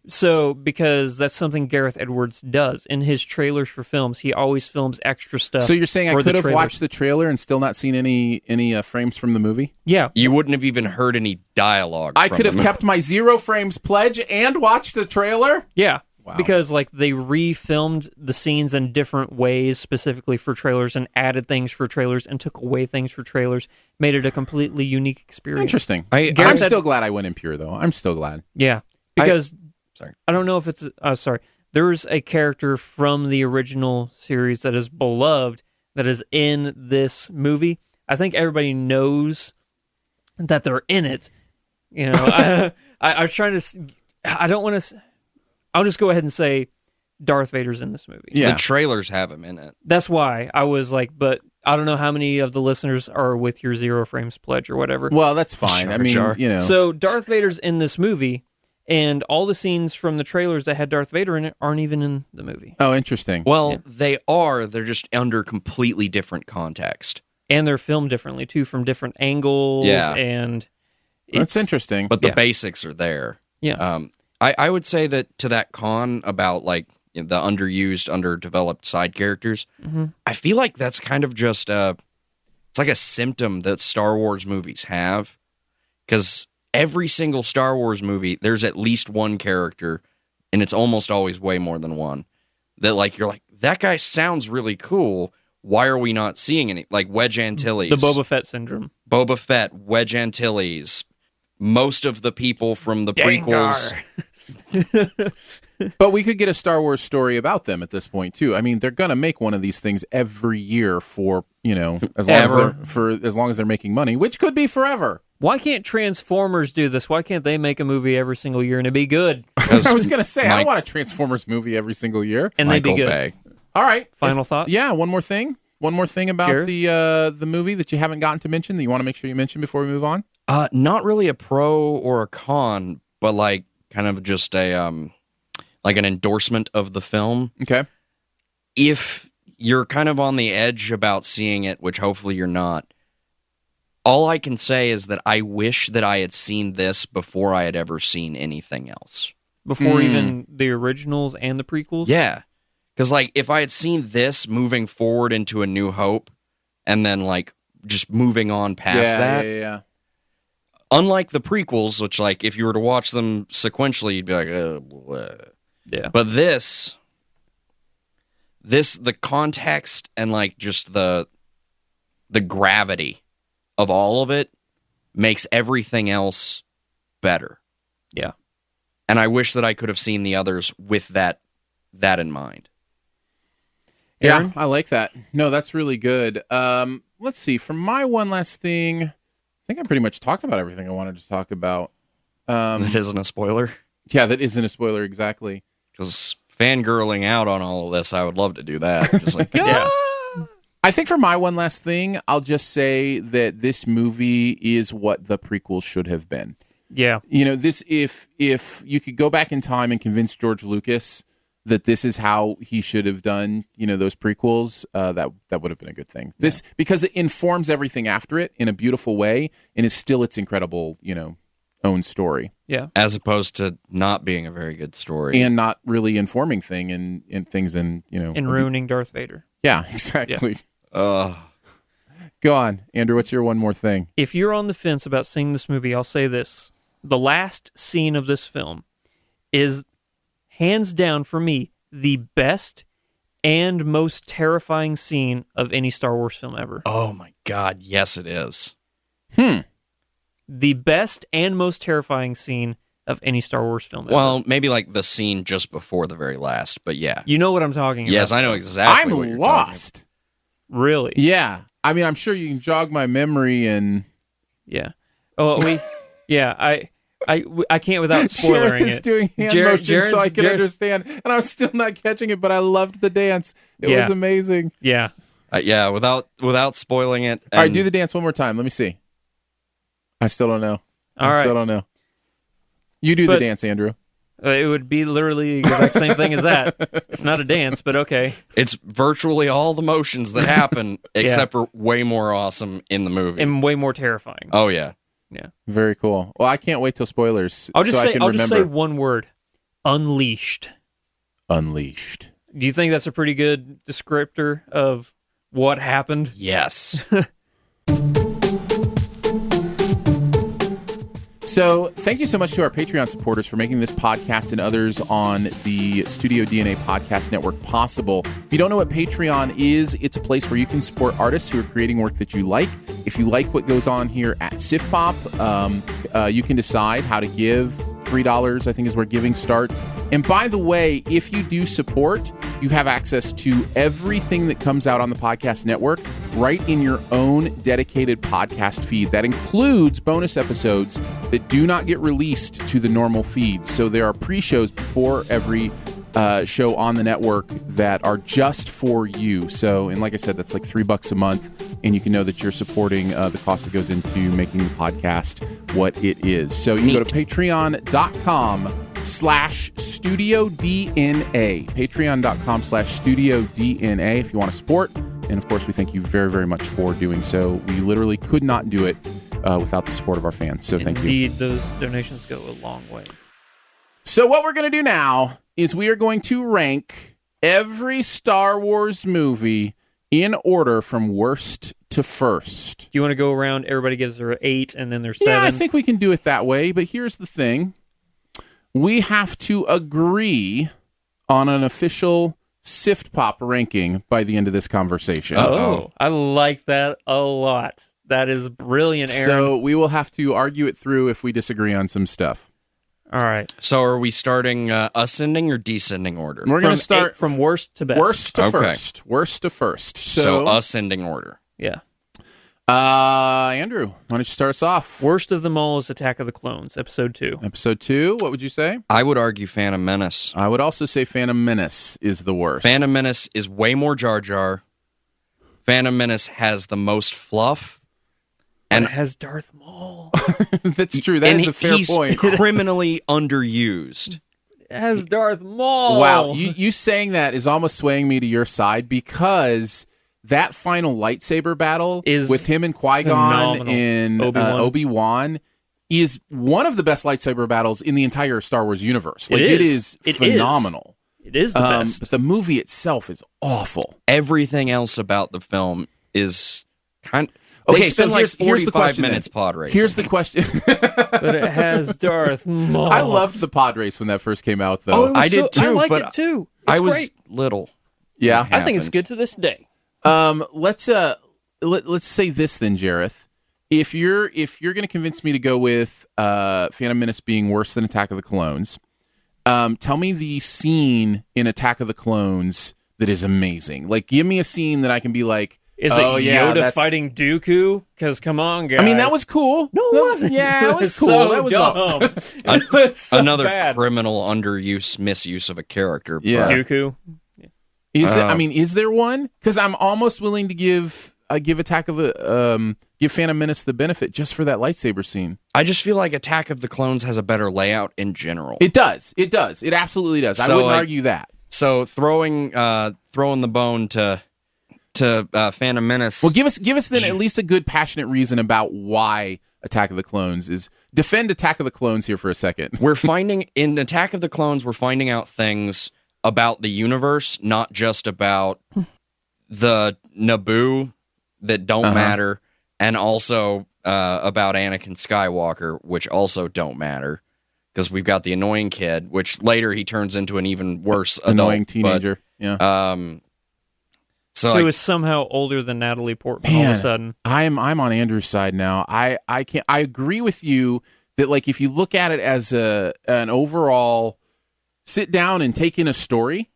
So, because that's something Gareth Edwards does. In his trailers for films, he always films extra stuff. So you're saying I could have watched the trailer and still not seen any frames from the movie? Yeah. You wouldn't have even heard any dialogue. I could have kept my 0 frames pledge and watched the trailer? Yeah. Wow. Because like they refilmed the scenes in different ways specifically for trailers and added things for trailers and took away things for trailers, made it a completely unique experience. Interesting. I'm still glad I went in pure, though. I'm still glad. Yeah. Because I don't know if it's there's a character from the original series that is beloved that is in this movie. I think everybody knows that they're in it. You know, I was trying to. I don't want to. I'll just go ahead and say Darth Vader's in this movie. Yeah. The trailers have him in it. That's why I was like, but I don't know how many of the listeners are with your 0 frames pledge or whatever. Well, that's fine. You know. So Darth Vader's in this movie, and all the scenes from the trailers that had Darth Vader in it aren't even in the movie. Oh, interesting. Well, they are. They're just under completely different context. And they're filmed differently, too, from different angles. Yeah. And that's interesting. But the basics are there. Yeah. I would say that to that con about like the underused, underdeveloped side characters, I feel like that's kind of just it's like a symptom that Star Wars movies have, because every single Star Wars movie, there's at least one character, and it's almost always way more than one, that like you're like, that guy sounds really cool. Why are we not seeing any? Like Wedge Antilles. The Boba Fett syndrome. Boba Fett, Wedge Antilles, most of the people from the prequels. But we could get a Star Wars story about them at this point too. I mean, they're gonna make one of these things every year for as long as they're making money, which could be forever. Why can't Transformers do this? Why can't they make a movie every single year and it'd be good? I was gonna say I don't want a Transformers movie every single year, and they'd be good. Bay. All right, Final thoughts? Yeah, one more thing. One more thing about Jared? the movie that you haven't gotten to mention that you want to make sure you mention before we move on? Not really a pro or a con, but like kind of just a like an endorsement of the film. Okay. If you're kind of on the edge about seeing it, which hopefully you're not, all I can say is that I wish that I had seen this before I had ever seen anything else. Before even the originals and the prequels? Yeah. Because, like, if I had seen this moving forward into A New Hope and then, like, just moving on past that, Yeah. unlike the prequels, which, like, if you were to watch them sequentially, you'd be like, bleh. Yeah. But this, the context and, like, just the gravity of all of it makes everything else better. Yeah. And I wish that I could have seen the others with that in mind. Aaron? Yeah, I like that. No, that's really good. Let's see. For my one last thing, I think I pretty much talked about everything I wanted to talk about. That isn't a spoiler. Yeah, that isn't a spoiler, exactly. Because fangirling out on all of this, I would love to do that. Just like, Yeah. I think for my one last thing, I'll just say that this movie is what the prequels should have been. Yeah. You know, this if you could go back in time and convince George Lucas that this is how he should have done, you know, those prequels, that would have been a good thing. This because it informs everything after it in a beautiful way and is still its incredible, you know, own story. Yeah. as opposed to not being a very good story. And not really informing things in, you know, And ruining Darth Vader. Yeah, exactly. Ugh. Go on, Andrew, what's your one more thing? If you're on the fence about seeing this movie, I'll say this. The last scene of this film is, hands down for me, the best and most terrifying scene of any Star Wars film ever. Oh my God, yes it is. The best and most terrifying scene of any Star Wars film ever. Well, maybe like the scene just before the very last, but yeah. You know what I'm talking about. Yes, I know exactly what I'm you're lost. Really? Yeah. I mean, I'm sure you can jog my memory and... Yeah. Oh, I can't without spoiling Jared is it. doing hand motions so I can understand, and I'm still not catching it, but I loved the dance. It was amazing. Yeah. Yeah, without spoiling it. All right, do the dance one more time. Let me see. I still don't know. I still don't know. You do the dance, Andrew. It would be literally the exact same thing as that. It's not a dance, but okay. It's virtually all the motions that happen, except for way more awesome in the movie. And way more terrifying. Oh, yeah. Yeah. Very cool. Well, I can't wait till spoilers. I'll just remember. say one word. Unleashed. Unleashed. Do you think that's a pretty good descriptor of what happened? Yes. So, thank you so much to our Patreon supporters for making this podcast and others on the Studio DNA Podcast Network possible. If you don't know what Patreon is, it's a place where you can support artists who are creating work that you like. If you like what goes on here at Siftpop, you can decide how to give. $3, I think, is where giving starts. And by the way, if you do support, you have access to everything that comes out on the podcast network right in your own dedicated podcast feed. That includes bonus episodes that do not get released to the normal feed. So there are pre-shows before every show on the network that are just for you. So, and like I said, that's like $3 a month, and you can know that you're supporting the cost that goes into making the podcast what it is. So you can go to patreon.com/Studio DNA. Patreon.com/Studio DNA if you want to support. And of course, we thank you very, very much for doing so. We literally could not do it without the support of our fans. So thank you. Indeed, those donations go a long way. So what we're going to do now is we are going to rank every Star Wars movie in order from worst to first. Do you want to go around, everybody gives her 8, and then there's 7? Yeah, I think we can do it that way, but here's the thing. We have to agree on an official Siftpop ranking by the end of this conversation. Oh, I like that a lot. That is brilliant, Aaron. So we will have to argue it through if we disagree on some stuff. All right. So are we starting ascending or descending order? We're going to start from worst to best. Worst to first. Worst to first. So ascending order. Yeah. Andrew, why don't you start us off? Worst of them all is Attack of the Clones, Episode 2. Episode 2, what would you say? I would argue Phantom Menace. I would also say Phantom Menace is the worst. Phantom Menace is way more Jar Jar. Phantom Menace has the most fluff. And it has Darth Maul. That's true. That is a fair point. He's criminally underused. It has Darth Maul. Wow, you saying that is almost swaying me to your side, because that final lightsaber battle is with him and Qui-Gon in Obi-Wan is one of the best lightsaber battles in the entire Star Wars universe. Like, it is phenomenal. It is the best. But the movie itself is awful. Everything else about the film is kind of... Okay, they spend so like here's the 45 question minutes pod racing. Here's the question. But it has Darth Maul. I loved the pod race when that first came out, though. Oh, I did too. I liked but it too. I It's was great. little. Yeah, I think it's good to this day. Let's say this then, Jareth. If you're going to convince me to go with Phantom Menace being worse than Attack of the Clones, tell me the scene in Attack of the Clones that is amazing. Like, give me a scene that I can be like, Is it Yoda fighting Dooku? Because come on, guys. I mean, that was cool. No, it wasn't. Yeah, it was cool. So that was dumb. It was so Another bad. criminal misuse of a character. Yeah. but- Dooku. Is there one? Because I'm almost willing to give Phantom Menace the benefit just for that lightsaber scene. I just feel like Attack of the Clones has a better layout in general. It does. It absolutely does. I So, wouldn't like, argue that. So throwing the bone to Phantom Menace. Well, give us then at least a good passionate reason about why Attack of the Clones is. Defend Attack of the Clones here for a second. In Attack of the Clones, we're finding out things about the universe, not just about the Naboo that don't matter, and also about Anakin Skywalker, which also don't matter, because we've got the annoying kid, which later he turns into an even worse Annoying adult, teenager. Yeah. So Who is somehow older than Natalie Portman all of a sudden. I'm on Andrew's side now. I agree with you that, like, if you look at it as an overall sit down and take in a story,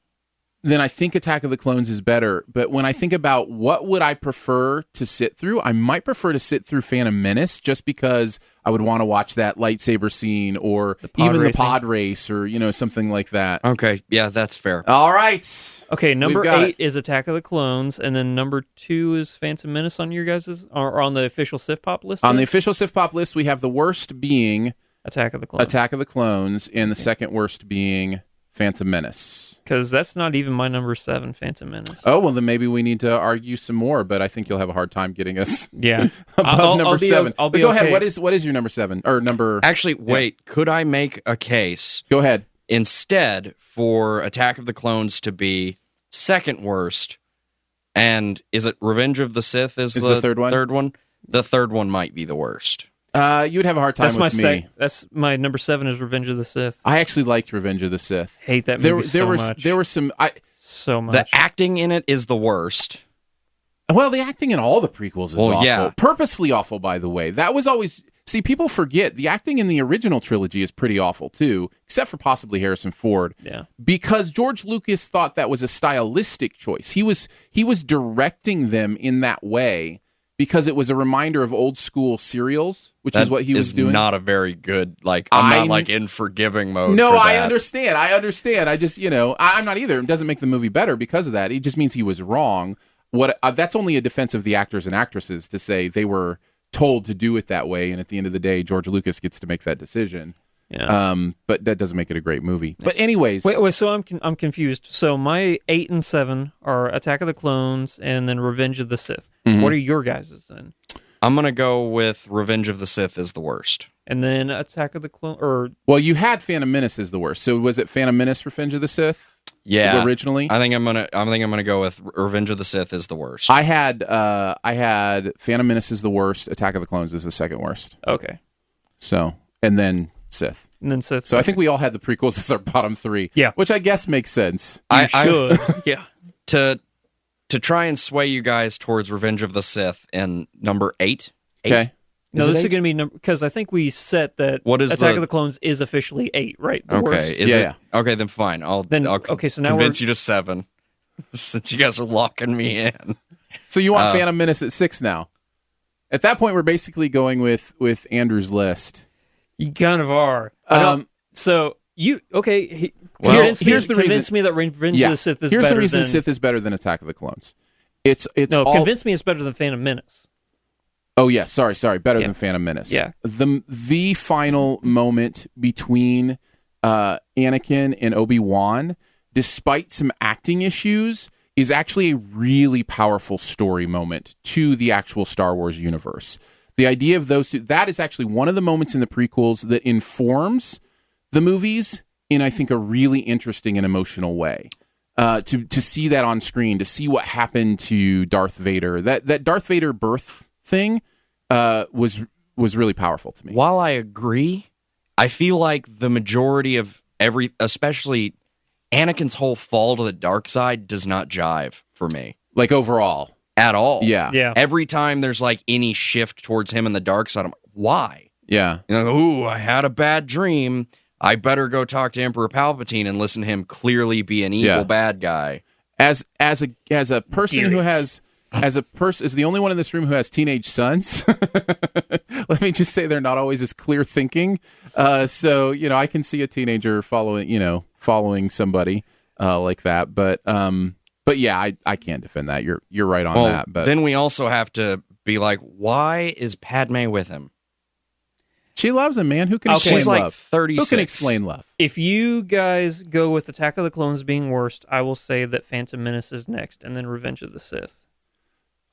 then I think Attack of the Clones is better. But when I think about what would I prefer to sit through, I might prefer to sit through Phantom Menace, just because I would want to watch that lightsaber scene, or even the pod race, or something like that. okay, yeah, that's fair. All right. Okay, number We've got 8 is Attack of the Clones, and then number 2 is Phantom Menace on your guys's, or on the official Siftpop list? On the official Siftpop list, we have the worst being Attack of the Clones. and the second worst being Phantom Menace. Because that's not even my number 7, Phantom Menace. Oh, well, then maybe we need to argue some more, but I think you'll have a hard time getting us Yeah. above number 7. I'll be But go okay. ahead. What is your number 7? Or number... Actually, wait, could I make a case Go ahead. instead for Attack of the Clones to be second worst? And is it Revenge of the Sith is the third one? Third one? The third one might be the worst. You would have a hard time with me. That's my number 7 is Revenge of the Sith. I actually liked Revenge of the Sith. Hate that movie so much. There were some... So much. The acting in it is the worst. Well, the acting in all the prequels is awful. Yeah. Purposefully awful, by the way. That was always... See, people forget the acting in the original trilogy is pretty awful, too, except for possibly Harrison Ford. Yeah. Because George Lucas thought that was a stylistic choice. He was directing them in that way because it was a reminder of old school serials, which is what he was doing. Not a very good, I'm not like in forgiving mode. No, for I that. understand. I just, I'm not either. It doesn't make the movie better because of that. It just means he was wrong. That's only a defense of the actors and actresses to say they were told to do it that way, and at the end of the day, George Lucas gets to make that decision. Yeah. But that doesn't make it a great movie. But anyways, wait. So I'm confused. So my 8 and 7 are Attack of the Clones and then Revenge of the Sith. Mm-hmm. What are your guys's then? I'm gonna go with Revenge of the Sith is the worst. And then Attack of the Clones, or well, you had Phantom Menace as the worst. So was it Phantom Menace, Revenge of the Sith? Yeah, originally. I think I'm gonna go with Revenge of the Sith is the worst. I had Phantom Menace is the worst. Attack of the Clones is the second worst. okay, So and then Sith. and then Sith. So I think we all had the prequels as our bottom 3. Yeah. Which I guess makes sense. you should. Yeah. To try and sway you guys towards Revenge of the Sith in number 8. Okay. No, Is it this is 8? going to be number, because I think we set that What is Attack the- of the Clones is officially 8, right? The Okay, worst. is Yeah, it? yeah. Okay, then fine. I'll Okay, so now convince you to 7, since you guys are locking me in. So you want Phantom Menace at 6 now? At that point, we're basically going with Andrew's list. You kind of are. So you Well, here's the convince reason. me that Revenge of the Sith is here's better the reason than Sith is better than Attack of the Clones. It's No, all... convince me it's better than Phantom Menace. Oh yeah, sorry, better than Phantom Menace. Yeah. The final moment between Anakin and Obi-Wan, despite some acting issues, is actually a really powerful story moment to the actual Star Wars universe. The idea of those two, that is actually one of the moments in the prequels that informs the movies in, I think, a really interesting and emotional way. To see that on screen, to see what happened to Darth Vader, that Darth Vader birth thing was really powerful to me. While I agree, I feel like the majority of especially Anakin's whole fall to the dark side does not jive for me. Like overall. At all. Yeah. Every time there's like any shift towards him and the dark side, I'm like, why? Yeah. You know, ooh, I had a bad dream. I better go talk to Emperor Palpatine and listen to him clearly be an evil bad guy. As a person who has as the only one in this room who has teenage sons, let me just say they're not always as clear thinking. So, you know, I can see a teenager following somebody like that, but yeah, I can't defend that. You're right on that. But then we also have to be like, why is Padme with him? She loves him, man. Who can explain She's love? like 36. Who can explain love? If you guys go with Attack of the Clones being worst, I will say that Phantom Menace is next, and then Revenge of the Sith.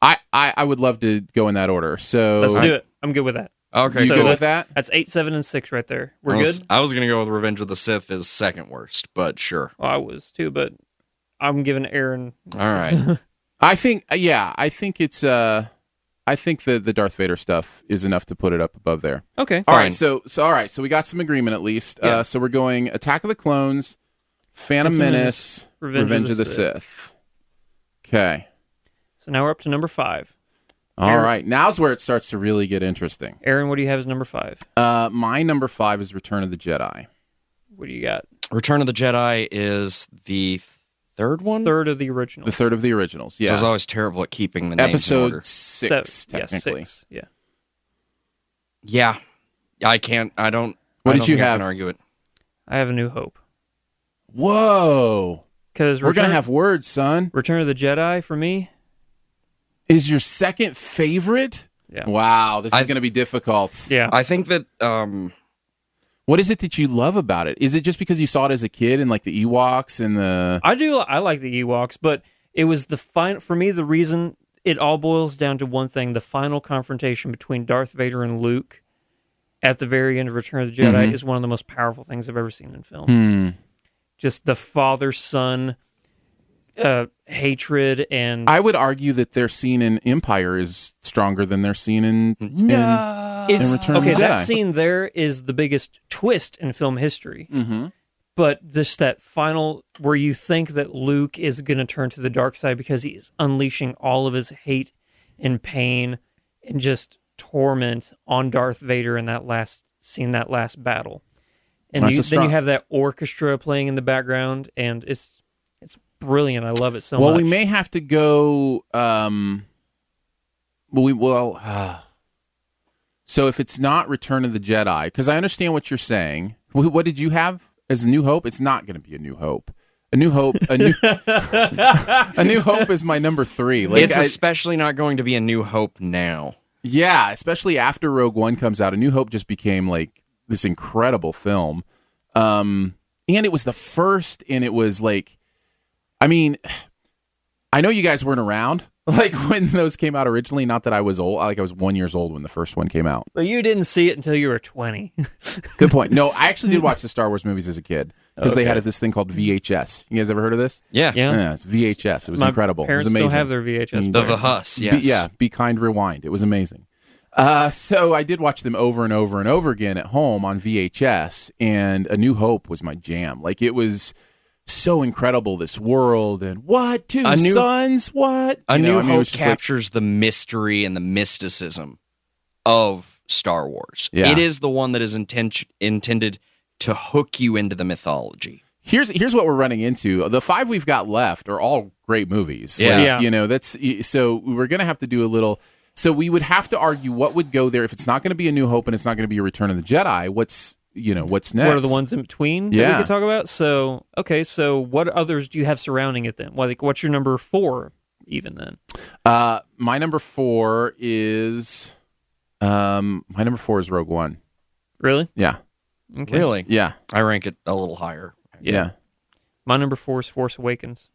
I would love to go in that order. So Let's do it. I'm good with that. Okay, you So good with that? That's 8, 7, and 6 right there. We're good. good? I was going to go with Revenge of the Sith as second worst, but sure. Well, I was too, but I'm giving Aaron. All right. I think it's I think the Darth Vader stuff is enough to put it up above there. Okay. All right, so we got some agreement at least. Yeah. So we're going Attack of the Clones, Phantom Menace, Revenge of the Sith. Okay. So now we're up to number 5. All right. Now's where it starts to really get interesting. Aaron, what do you have as number 5? My number 5 is Return of the Jedi. What do you got? Return of the Jedi is the third one? Third of the original. The third of the originals, yeah. So I was always terrible at keeping the names in order. Episode 6, technically. Yeah, 6. Yeah. Yeah. I can't, I don't. What I did don't you think I have? can argue it. I have A New Hope. Whoa. Because We're going to have words, son. Return of the Jedi for me. Is your second favorite? Yeah. Wow, this is going to be difficult. Yeah. I think that What is it that you love about it? Is it just because you saw it as a kid and like the Ewoks and the... I like the Ewoks, but it was the final, for me, the reason it all boils down to one thing: the final confrontation between Darth Vader and Luke at the very end of Return of the Jedi is one of the most powerful things I've ever seen in film. Just the father-son hatred, and I would argue that their scene in Empire is stronger than their scene in Return of the Jedi. That scene there is the biggest twist in film history. Mm-hmm. But just that final, where you think that Luke is going to turn to the dark side because he's unleashing all of his hate and pain and just torment on Darth Vader in that last scene, that last battle. And then you have that orchestra playing in the background, and it's brilliant. I love it so much. Well, we may have to go... So if it's not Return of the Jedi, because I understand what you're saying. What did you have as A New Hope? It's not going to be A New Hope. A New Hope is my number 3. Like, it's especially not going to be A New Hope now. Yeah, especially after Rogue One comes out. A New Hope just became like this incredible film. And it was the first, and it was like, I mean, I know you guys weren't around like when those came out originally. Not that I was old. Like I was 1 year old when the first one came out. But you didn't see it until you were 20. Good point. No, I actually did watch the Star Wars movies as a kid because they had this thing called VHS. You guys ever heard of this? Yeah. It's VHS. It was incredible. It was Parents amazing. still have their VHS. The Huss, yes. Be Kind, Rewind. It was amazing. So I did watch them over and over and over again at home on VHS, and A New Hope was my jam. Like, it was so incredible, this world, and what? Two sons? What? A New Hope captures the mystery and the mysticism of Star Wars. Yeah. It is the one that is intended to hook you into the mythology. Here's what we're running into. The 5 we've got left are all great movies. Yeah. Like, you know, so we're going to have to do a little... So we would have to argue what would go there if it's not going to be A New Hope and it's not going to be a Return of the Jedi. What's next? What are the ones in between that we could talk about? So, okay, so what others do you have surrounding it then? Like, what's your number 4 even then? My number 4 is Rogue One. Really? Yeah. Okay. Really? Yeah. I rank it a little higher. Yeah. My number 4 is Force Awakens.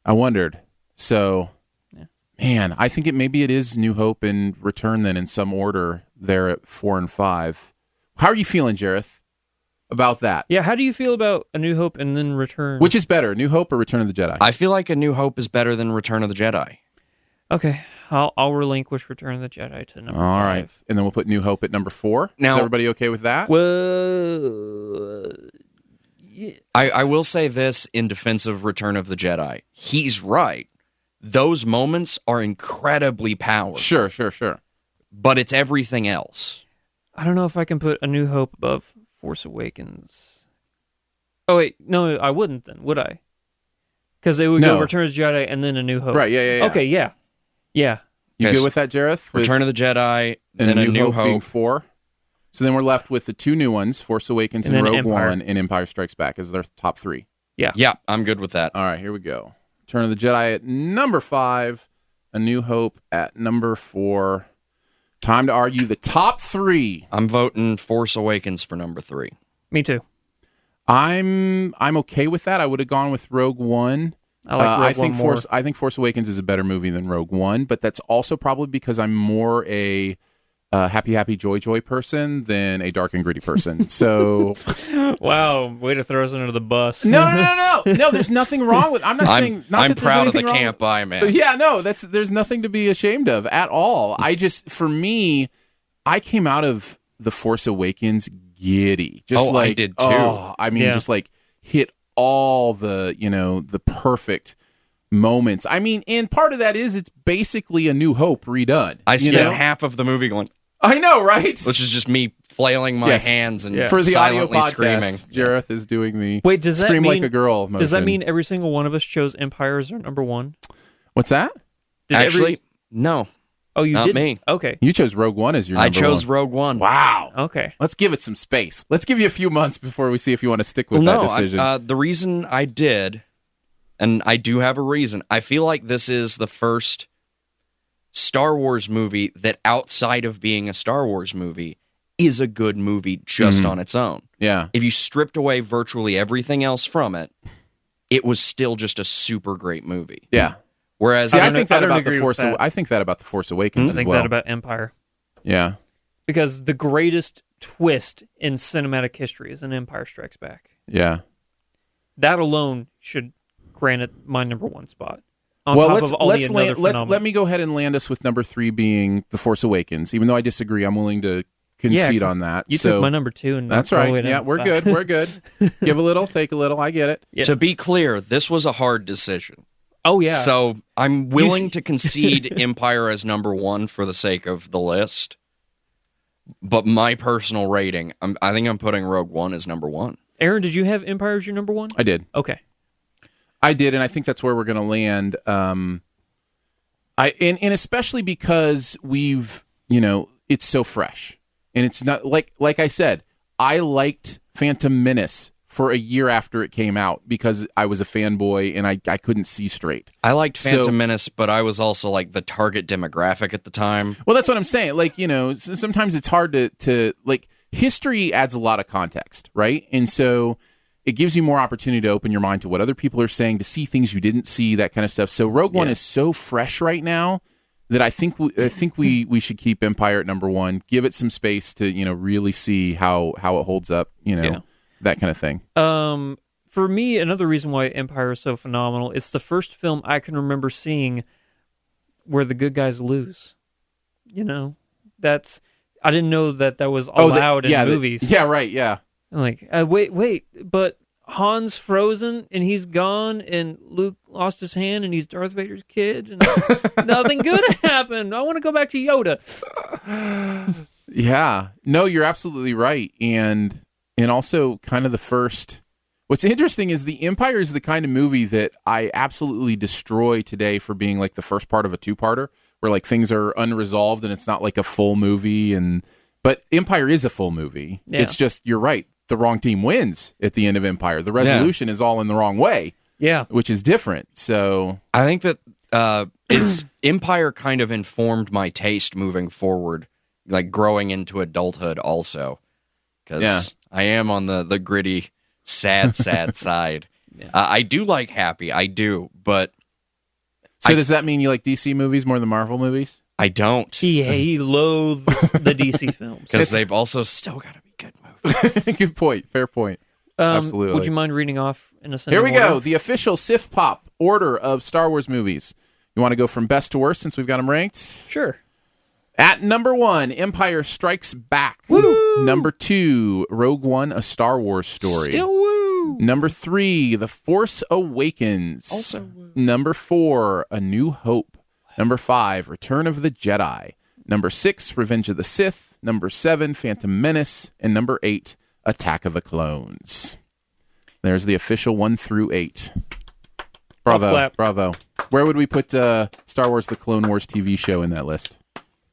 I wondered. So, Yeah. man, I think maybe it is New Hope and Return then in some order there at 4 and 5. How are you feeling, Jareth, about that? Yeah, how do you feel about A New Hope and then Return? Which is better, New Hope or Return of the Jedi? I feel like A New Hope is better than Return of the Jedi. Okay, I'll relinquish Return of the Jedi to number 5. All right. And then we'll put New Hope at number 4. Now- is everybody okay with that? Well, I will say this in defense of Return of the Jedi. He's right. Those moments are incredibly powerful. Sure. But it's everything else. I don't know if I can put A New Hope above Force Awakens. Oh, wait. No, I wouldn't then, would I? Because it would No. go Return of the Jedi and then A New Hope. Right, yeah. Okay, yeah. Yeah. You Okay, good with that, Jareth? Return of the Jedi, and then A New being Hope. 4. So then we're left with the 2 new ones, Force Awakens And and then Rogue Empire. One, and Empire Strikes Back as their top 3. Yeah, I'm good with that. All right, here we go. Return of the Jedi at number 5, A New Hope at number 4. Time to argue the top 3. I'm voting Force Awakens for number 3. Me too. I'm okay with that. I would have gone with Rogue One. I like Rogue One more. I think Force Awakens is a better movie than Rogue One, but that's also probably because I'm more a happy, joy person than a dark and gritty person. So, Wow, way to throw us under the bus. no. There's nothing wrong with. I'm not saying. Not I'm that there's proud of the anything wrong camp I'm in. Yeah, no, there's nothing to be ashamed of at all. For me, I came out of The Force Awakens giddy. Just Oh, like, I did too. Oh, I mean, Yeah. just like hit all the, the perfect moments. I mean, and part of that is it's basically A New Hope redone. I you spent know? half of the movie going, I know, right? which is just me flailing my Yes. hands and For the audio silently podcast, screaming. Jareth is doing the Wait, does that scream mean, like a girl motion. Does that mean every single one of us chose Empire as our number 1? What's that? Did Actually, no. oh, you not did me. Okay. You chose Rogue One as your I number chose 1. Rogue One. Wow. Okay. Let's give it some space. Let's give you a few months before we see if you want to stick with Well, that no, decision. the reason I did, and I do have a reason, I feel like this is the first Star Wars movie that, outside of being a Star Wars movie, is a good movie just on its own. Yeah. If you stripped away virtually everything else from it, it was still just a super great movie. Yeah. Whereas See, I don't think I that don't about agree the with Force. that. I think that about the Force Awakens I as think well. that about Empire. Yeah. Because the greatest twist in cinematic history is an Empire Strikes Back. Yeah. That alone should grant it my number 1 spot. On top of all the other phenomena. let me go ahead and land us with number 3 being the Force Awakens. Even though I disagree, I'm willing to concede on that. You so took my number 2 and that's all the way right. down Yeah, to we're 5. good. We're good. Give a little, take a little. I get it. Yeah. to be clear, this was a hard decision. Oh yeah. So I'm willing You- to concede Empire as number 1 for the sake of the list. But my personal rating, I think I'm putting Rogue One as number 1. Aaron, did you have Empire as your number 1? I did. Okay. I did, and I think that's where we're going to land. And especially because we've, it's so fresh, and it's not like I said, I liked Phantom Menace for a year after it came out because I was a fanboy and I couldn't see straight. I liked Phantom So- Menace, but I was also like the target demographic at the time. Well, that's what I'm saying. Like, sometimes it's hard to like, history adds a lot of context, right? And so it gives you more opportunity to open your mind to what other people are saying, to see things you didn't see, that kind of stuff. So Rogue One is so fresh right now that I think we should keep Empire at number 1, give it some space to, really see how it holds up, that kind of thing. For me, another reason why Empire is so phenomenal, it's the first film I can remember seeing where the good guys lose. I didn't know that was allowed in movies. Yeah, right, yeah. I'm like, wait, but Han's frozen and he's gone, and Luke lost his hand and he's Darth Vader's kid, and nothing good happened. I want to go back to Yoda. Yeah. No, you're absolutely right. And also kind of the first. What's interesting is the Empire is the kind of movie that I absolutely destroy today for being like the first part of a 2-parter where like things are unresolved and it's not like a full movie. But Empire is a full movie. Yeah. It's just, you're right. The wrong team wins at the end of Empire. The resolution is all in the wrong way. Yeah. Which is different. So I think that it's Empire kind of informed my taste moving forward, like growing into adulthood also, because I am on the gritty, sad side. Yeah. I do like Happy, I do, but so does that mean you like DC movies more than Marvel movies? I don't. He loathes the DC films because they've also still got to be good movies. Good point. Fair point. Absolutely. Would you mind reading off in a sentence? Here we go. The official Siftpop order of Star Wars movies. You want to go from best to worst since we've got them ranked? Sure. At number 1, Empire Strikes Back. Woo! Number 2, Rogue One, A Star Wars Story. Still woo! Number 3, The Force Awakens. Also woo. Number 4, A New Hope. Number 5, Return of the Jedi. Number 6, Revenge of the Sith. Number 7, Phantom Menace. And number 8, Attack of the Clones. There's the official 1 through 8. Bravo. Where would we put Star Wars The Clone Wars TV show in that list?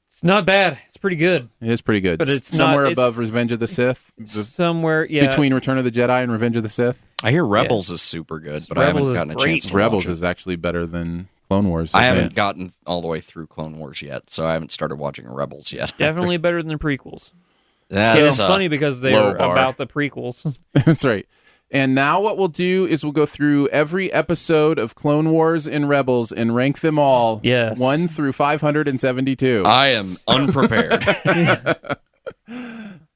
It's not bad. It's pretty good. It is pretty good. But it's somewhere not, above Revenge of the Sith? Somewhere, yeah. Between Return of the Jedi and Revenge of the Sith? I hear Rebels is super good, but Rebels I haven't gotten a chance to Rebels watch it. is actually better than Clone Wars. I haven't gotten all the way through Clone Wars yet, so I haven't started watching Rebels yet. Definitely better than the prequels. That's It's funny because they're bar. about the prequels. That's right. And now what we'll do is we'll go through every episode of Clone Wars and Rebels and rank them all. Yes. 1 through 572. I am unprepared.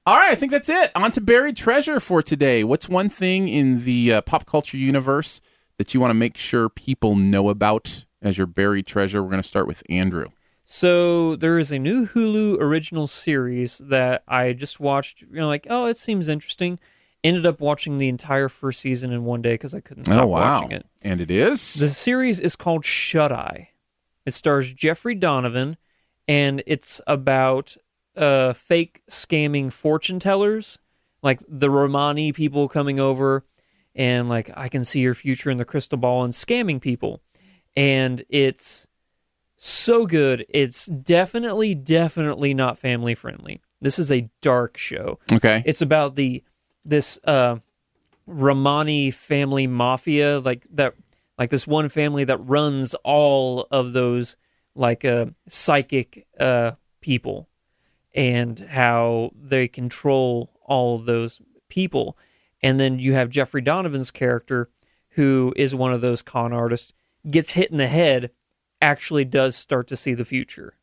All right, I think that's it. On to Buried Treasure for today. What's one thing in the pop culture universe that you want to make sure people know about as your buried treasure? We're going to start with Andrew. So there is a new Hulu original series that I just watched. Like, oh, it seems interesting. Ended up watching the entire first season in one day because I couldn't stop watching it. And it is? The series is called Shut Eye. It stars Jeffrey Donovan, and it's about fake scamming fortune tellers, like the Romani people coming over and like, I can see your future in the crystal ball, and scamming people. And it's so good. It's definitely not family friendly. This is a dark show. Okay. It's about this Romani family mafia, like this one family that runs all of those psychic people, and how they control all of those people. And then you have Jeffrey Donovan's character, who is one of those con artists, gets hit in the head, actually does start to see the future.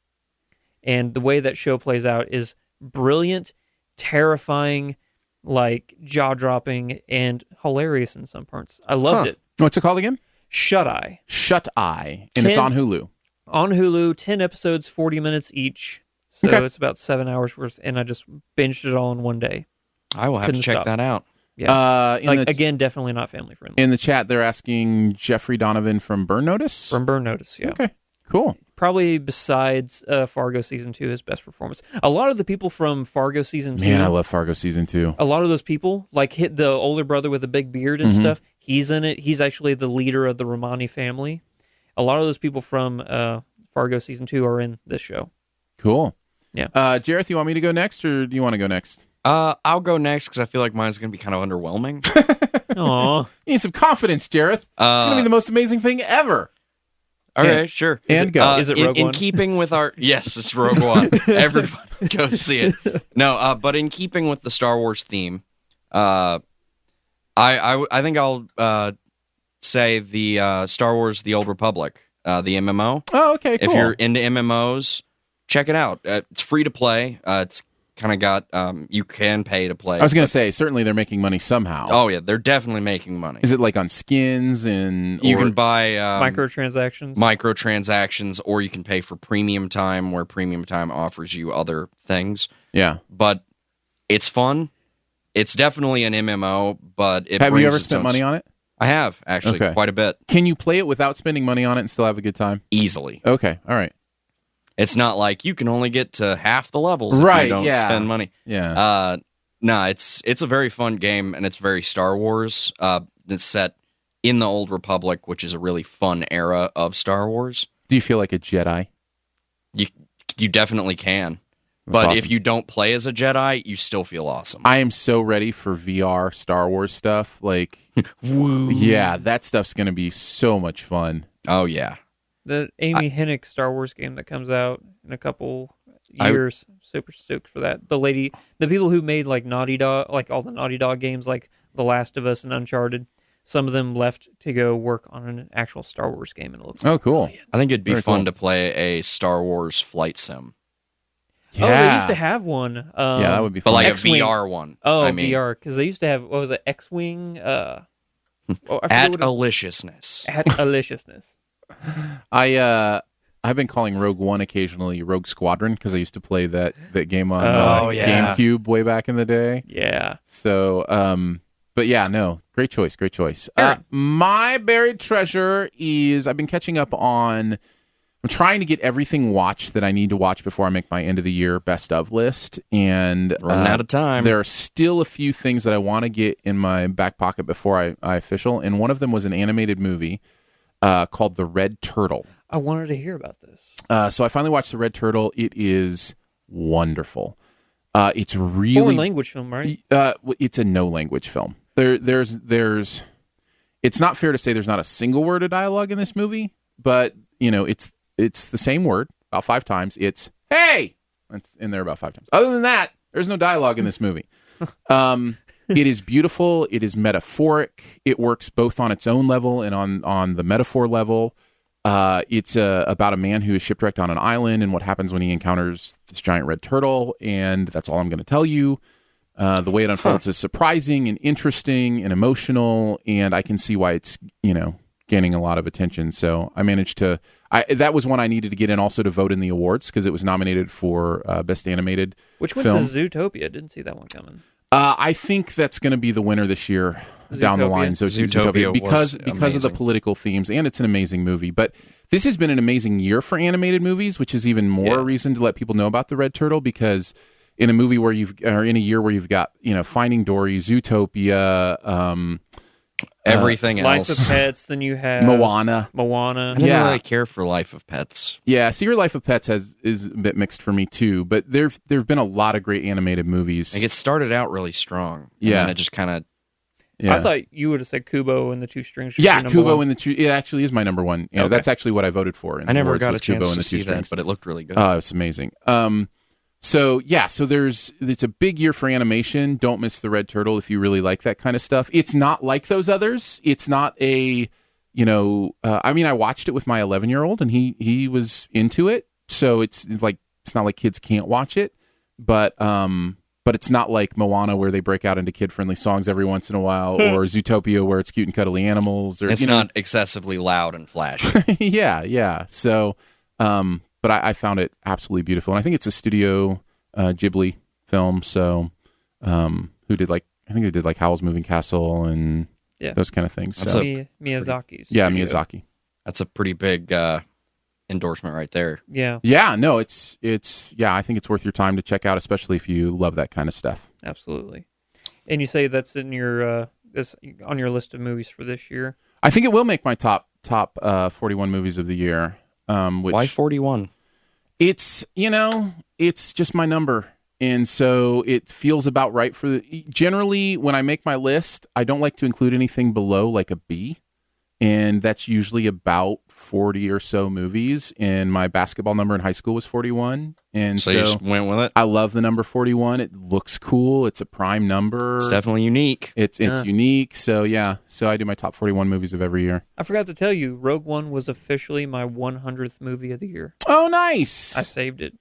And the way that show plays out is brilliant, terrifying, like jaw-dropping, and hilarious in some parts. I loved it. What's it called again? Shut Eye. Shut Eye. And it's on Hulu. On Hulu, 10 episodes, 40 minutes each. So it's about 7 hours worth, and I just binged it all in one day. I will have to check that out. Yeah. Again, definitely not family friendly. In the chat, they're asking Jeffrey Donovan from Burn Notice? From Burn Notice, yeah. Okay, cool. Probably besides Fargo Season 2, his best performance. A lot of the people from Fargo Season 2... Man, I love Fargo Season 2. A lot of those people, like hit the older brother with a big beard and stuff, he's in it. He's actually the leader of the Romani family. A lot of those people from Fargo Season 2 are in this show. Cool. Yeah. Jareth, you want me to go next, or do you want to go next? I'll go next because I feel like mine's going to be kind of underwhelming. Aw. You need some confidence, Jareth. It's going to be the most amazing thing ever. Okay, sure. And go. Is it Rogue One? In keeping with our... Yes, it's Rogue One. Everybody go see it. No, but in keeping with the Star Wars theme, I think I'll say the Star Wars The Old Republic, the MMO. Oh, okay, cool. If you're into MMOs, check it out. It's free to play. It's kind of got... you can pay to play. I was going to say, certainly they're making money somehow. Oh, yeah, they're definitely making money. Is it like on skins and... You can buy... microtransactions, or you can pay for premium time, where premium time offers you other things. Yeah. But it's fun. It's definitely an MMO, but it Have brings you ever its spent own money on it? I have, actually, Okay. quite a bit. Can you play it without spending money on it and still have a good time? Easily. Okay, all right. It's not like you can only get to half the levels if Right, you don't yeah. spend money. Yeah. It's a very fun game, and it's very Star Wars. It's set in the Old Republic, which is a really fun era of Star Wars. Do you feel like a Jedi? You definitely can. That's But awesome. if you don't play as a Jedi, you still feel awesome. I am so ready for VR Star Wars stuff. Like, Woo. yeah, that stuff's going to be so much fun. Oh, yeah. The Amy Hennig Star Wars game that comes out in a couple years. Super stoked for that. The people who made like Naughty Dog, like all the Naughty Dog games, like The Last of Us and Uncharted, some of them left to go work on an actual Star Wars game, and it looks cool. I think it'd be Very fun cool. to play a Star Wars flight sim. Oh, they used to have one. Yeah, that would be But fun. like X-Wing. a VR one. Oh, I mean, VR, because they used to have, what was it, X-Wing? I forget at what aliciousness. at Aliciousness. I've been calling Rogue One occasionally Rogue Squadron because I used to play that game on yeah. GameCube way back in the day. Yeah. So, but yeah, no, great choice. Aaron. My buried treasure is I've been catching up on. I'm trying to get everything watched that I need to watch before I make my end of the year best of list, and Running out of time. There are still a few things that I want to get in my back pocket before I official, and one of them was an animated movie called The Red Turtle. I wanted to hear about this. So I finally watched The Red Turtle. It is wonderful. It's really Foreign language film, right? It's a no language film. There's. It's not fair to say there's not a single word of dialogue in this movie, but it's the same word about 5 times. It's hey. It's in there about 5 times. Other than that, there's no dialogue in this movie. It is beautiful. It is metaphoric. It works both on its own level and on the metaphor level. It's about a man who is shipwrecked on an island and what happens when he encounters this giant red turtle, and that's all I'm going to tell you. The way it unfolds is surprising and interesting and emotional, and I can see why it's gaining a lot of attention. So I managed to. That was one I needed to get in also to vote in the awards because it was nominated for Best Animated Which Film. one's Zootopia? Didn't see that one coming. I think that's going to be the winner this year down the line. So Zootopia because was of the amazing. political themes, and it's an amazing movie. But this has been an amazing year for animated movies, which is even more reason to let people know about the Red Turtle, because in a movie where in a year where you've got Finding Dory, Zootopia, Everything Life else. of Pets, then you have Moana. Moana. I didn't Yeah. really care for Life of Pets. Yeah, Secret Life of Pets is a bit mixed for me too, but there've been a lot of great animated movies. Like it started out really strong. And Yeah. then it just kind of. Yeah. I thought you would have said Kubo and the Two Strings. should Yeah, be number Kubo one. and the Two. It actually is my number one. Okay. That's actually what I voted for. I never got a was Kubo chance and to the see Two that, Strings. but it looked really good. Oh, it's amazing. So it's a big year for animation. Don't miss the Red Turtle if you really like that kind of stuff. It's not like those others. It's not I watched it with my 11-year-old and he was into it. So it's not like kids can't watch it, but it's not like Moana where they break out into kid-friendly songs every once in a while, or Zootopia where it's cute and cuddly animals. Or It's not excessively loud and flashy. yeah. So, but I found it absolutely beautiful, and I think it's a Studio Ghibli film. So, who did I think they did like Howl's Moving Castle and those kind of things. That's so, Miyazaki's. yeah, studio. Miyazaki. That's a pretty big endorsement right there. Yeah, Yeah, no, it's I think it's worth your time to check out, especially if you love that kind of stuff. absolutely. And you say that's in your this on your list of movies for this year. I think it will make my top 41 movies of the year. Which Why 41? it's it's just my number, and so it feels about right for generally when I make my list, I don't like to include anything below like a B, and that's usually about 40 or so movies, and my basketball number in high school was 41, and So you just went with it? I love the number 41. It looks cool. It's a prime number. It's definitely unique. It's unique. So yeah, so I do my top 41 movies of every year. I forgot to tell you, Rogue One was officially my 100th movie of the year. Oh, nice. I saved it.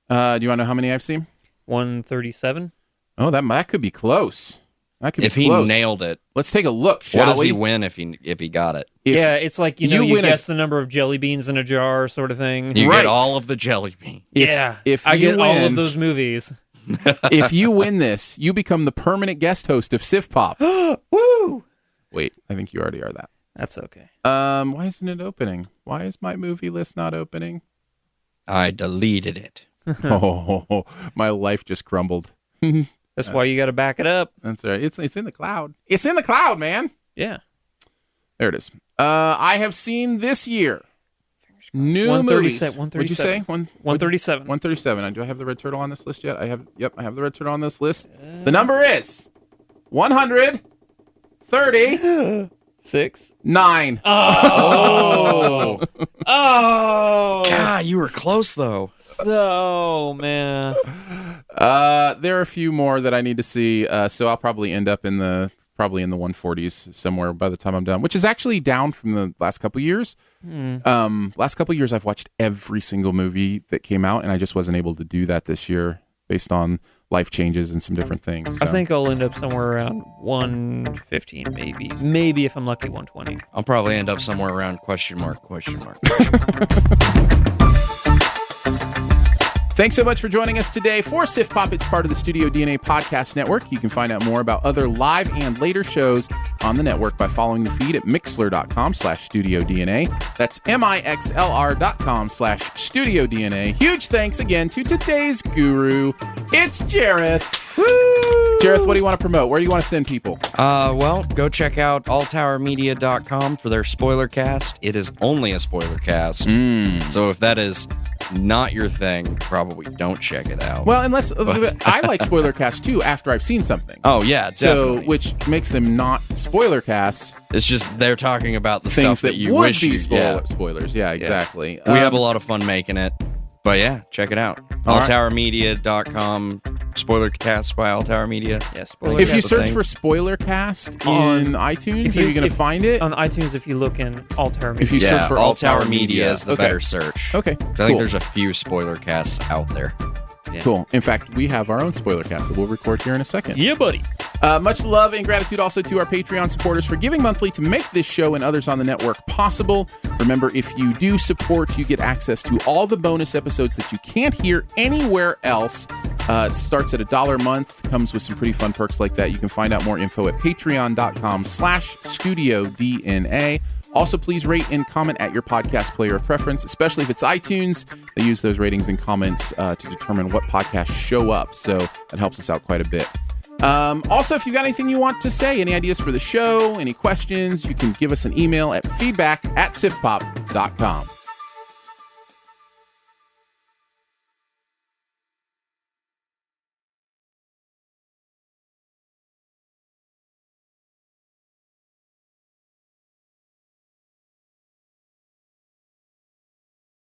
Do you want to know how many I've seen? 137. Oh, that could be close. That could If be he close. nailed it, Let's take a look, shall what does we? he win if he got it? If Yeah, it's like you you win a- guess the number of jelly beans in a jar, sort of thing. You Right. get all of the jelly bean. if I you get all of win- those movies. if you win this, you become the permanent guest host of Siftpop. Woo! Wait, I think you already are that. That's okay. Why isn't it opening? Why is my movie list not opening? I deleted it. Oh, my life just crumbled. That's why you got to back it up. That's all right. It's in the cloud. It's in the cloud, man. Yeah. There it is. I have seen this year new movies. 137. What'd you say? 137. 137. Do I have the Red Turtle on this list yet? I have. Yep, I have the Red Turtle on this list. The number is 139. 6. Oh. Oh, God, you were close though. so man. There are a few more that I need to see, so I'll probably end up in the 140s somewhere by the time I'm done, which is actually down from the last couple years. Last couple years, I've watched every single movie that came out, and I just wasn't able to do that this year based on life changes and some different things. I think I'll end up somewhere around 115, maybe if I'm lucky, 120. I'll probably end up somewhere around question mark. Thanks so much for joining us today for Siftpop. It's part of the Studio DNA podcast network. You can find out more about other live and later shows on the network by following the feed at mixlr.com/studiodna. That's mixlr.com/studiodna. Huge thanks again to today's guru. It's Jareth. Woo! Jareth, what do you want to promote? Where do you want to send people? Well, go check out alltowermedia.com for their spoiler cast. It is only a spoiler cast. So if that is not your thing, probably don't check it out. Well, unless I like spoiler casts too after I've seen something. Oh yeah, definitely. So which makes them not spoiler casts. It's just they're talking about the Things stuff that you would wish be you spoilers. Yeah, exactly. We have a lot of fun making it. But yeah, check it out. All right. alltowermedia.com. Spoiler cast by Alltower Media. Yeah, spoiler If you cast. search for spoiler cast in iTunes, are you going to find it? On iTunes, if you look in Alltower Media. If you search for Alltower Media is the Okay. better search. Okay, So I think there's a few spoiler casts out there. Yeah. Cool. In fact, we have our own spoiler cast that we'll record here in a second. Yeah, buddy. Much love and gratitude also to our Patreon supporters for giving monthly to make this show and others on the network possible. Remember, if you do support, you get access to all the bonus episodes that you can't hear anywhere else. It starts at $1 a month, comes with some pretty fun perks like that. You can find out more info at patreon.com/studiodna. Also, please rate and comment at your podcast player of preference, especially if it's iTunes. They use those ratings and comments to determine what podcasts show up, so that helps us out quite a bit. Also, if you've got anything you want to say, any ideas for the show, any questions, you can give us an email at feedback@siftpop.com.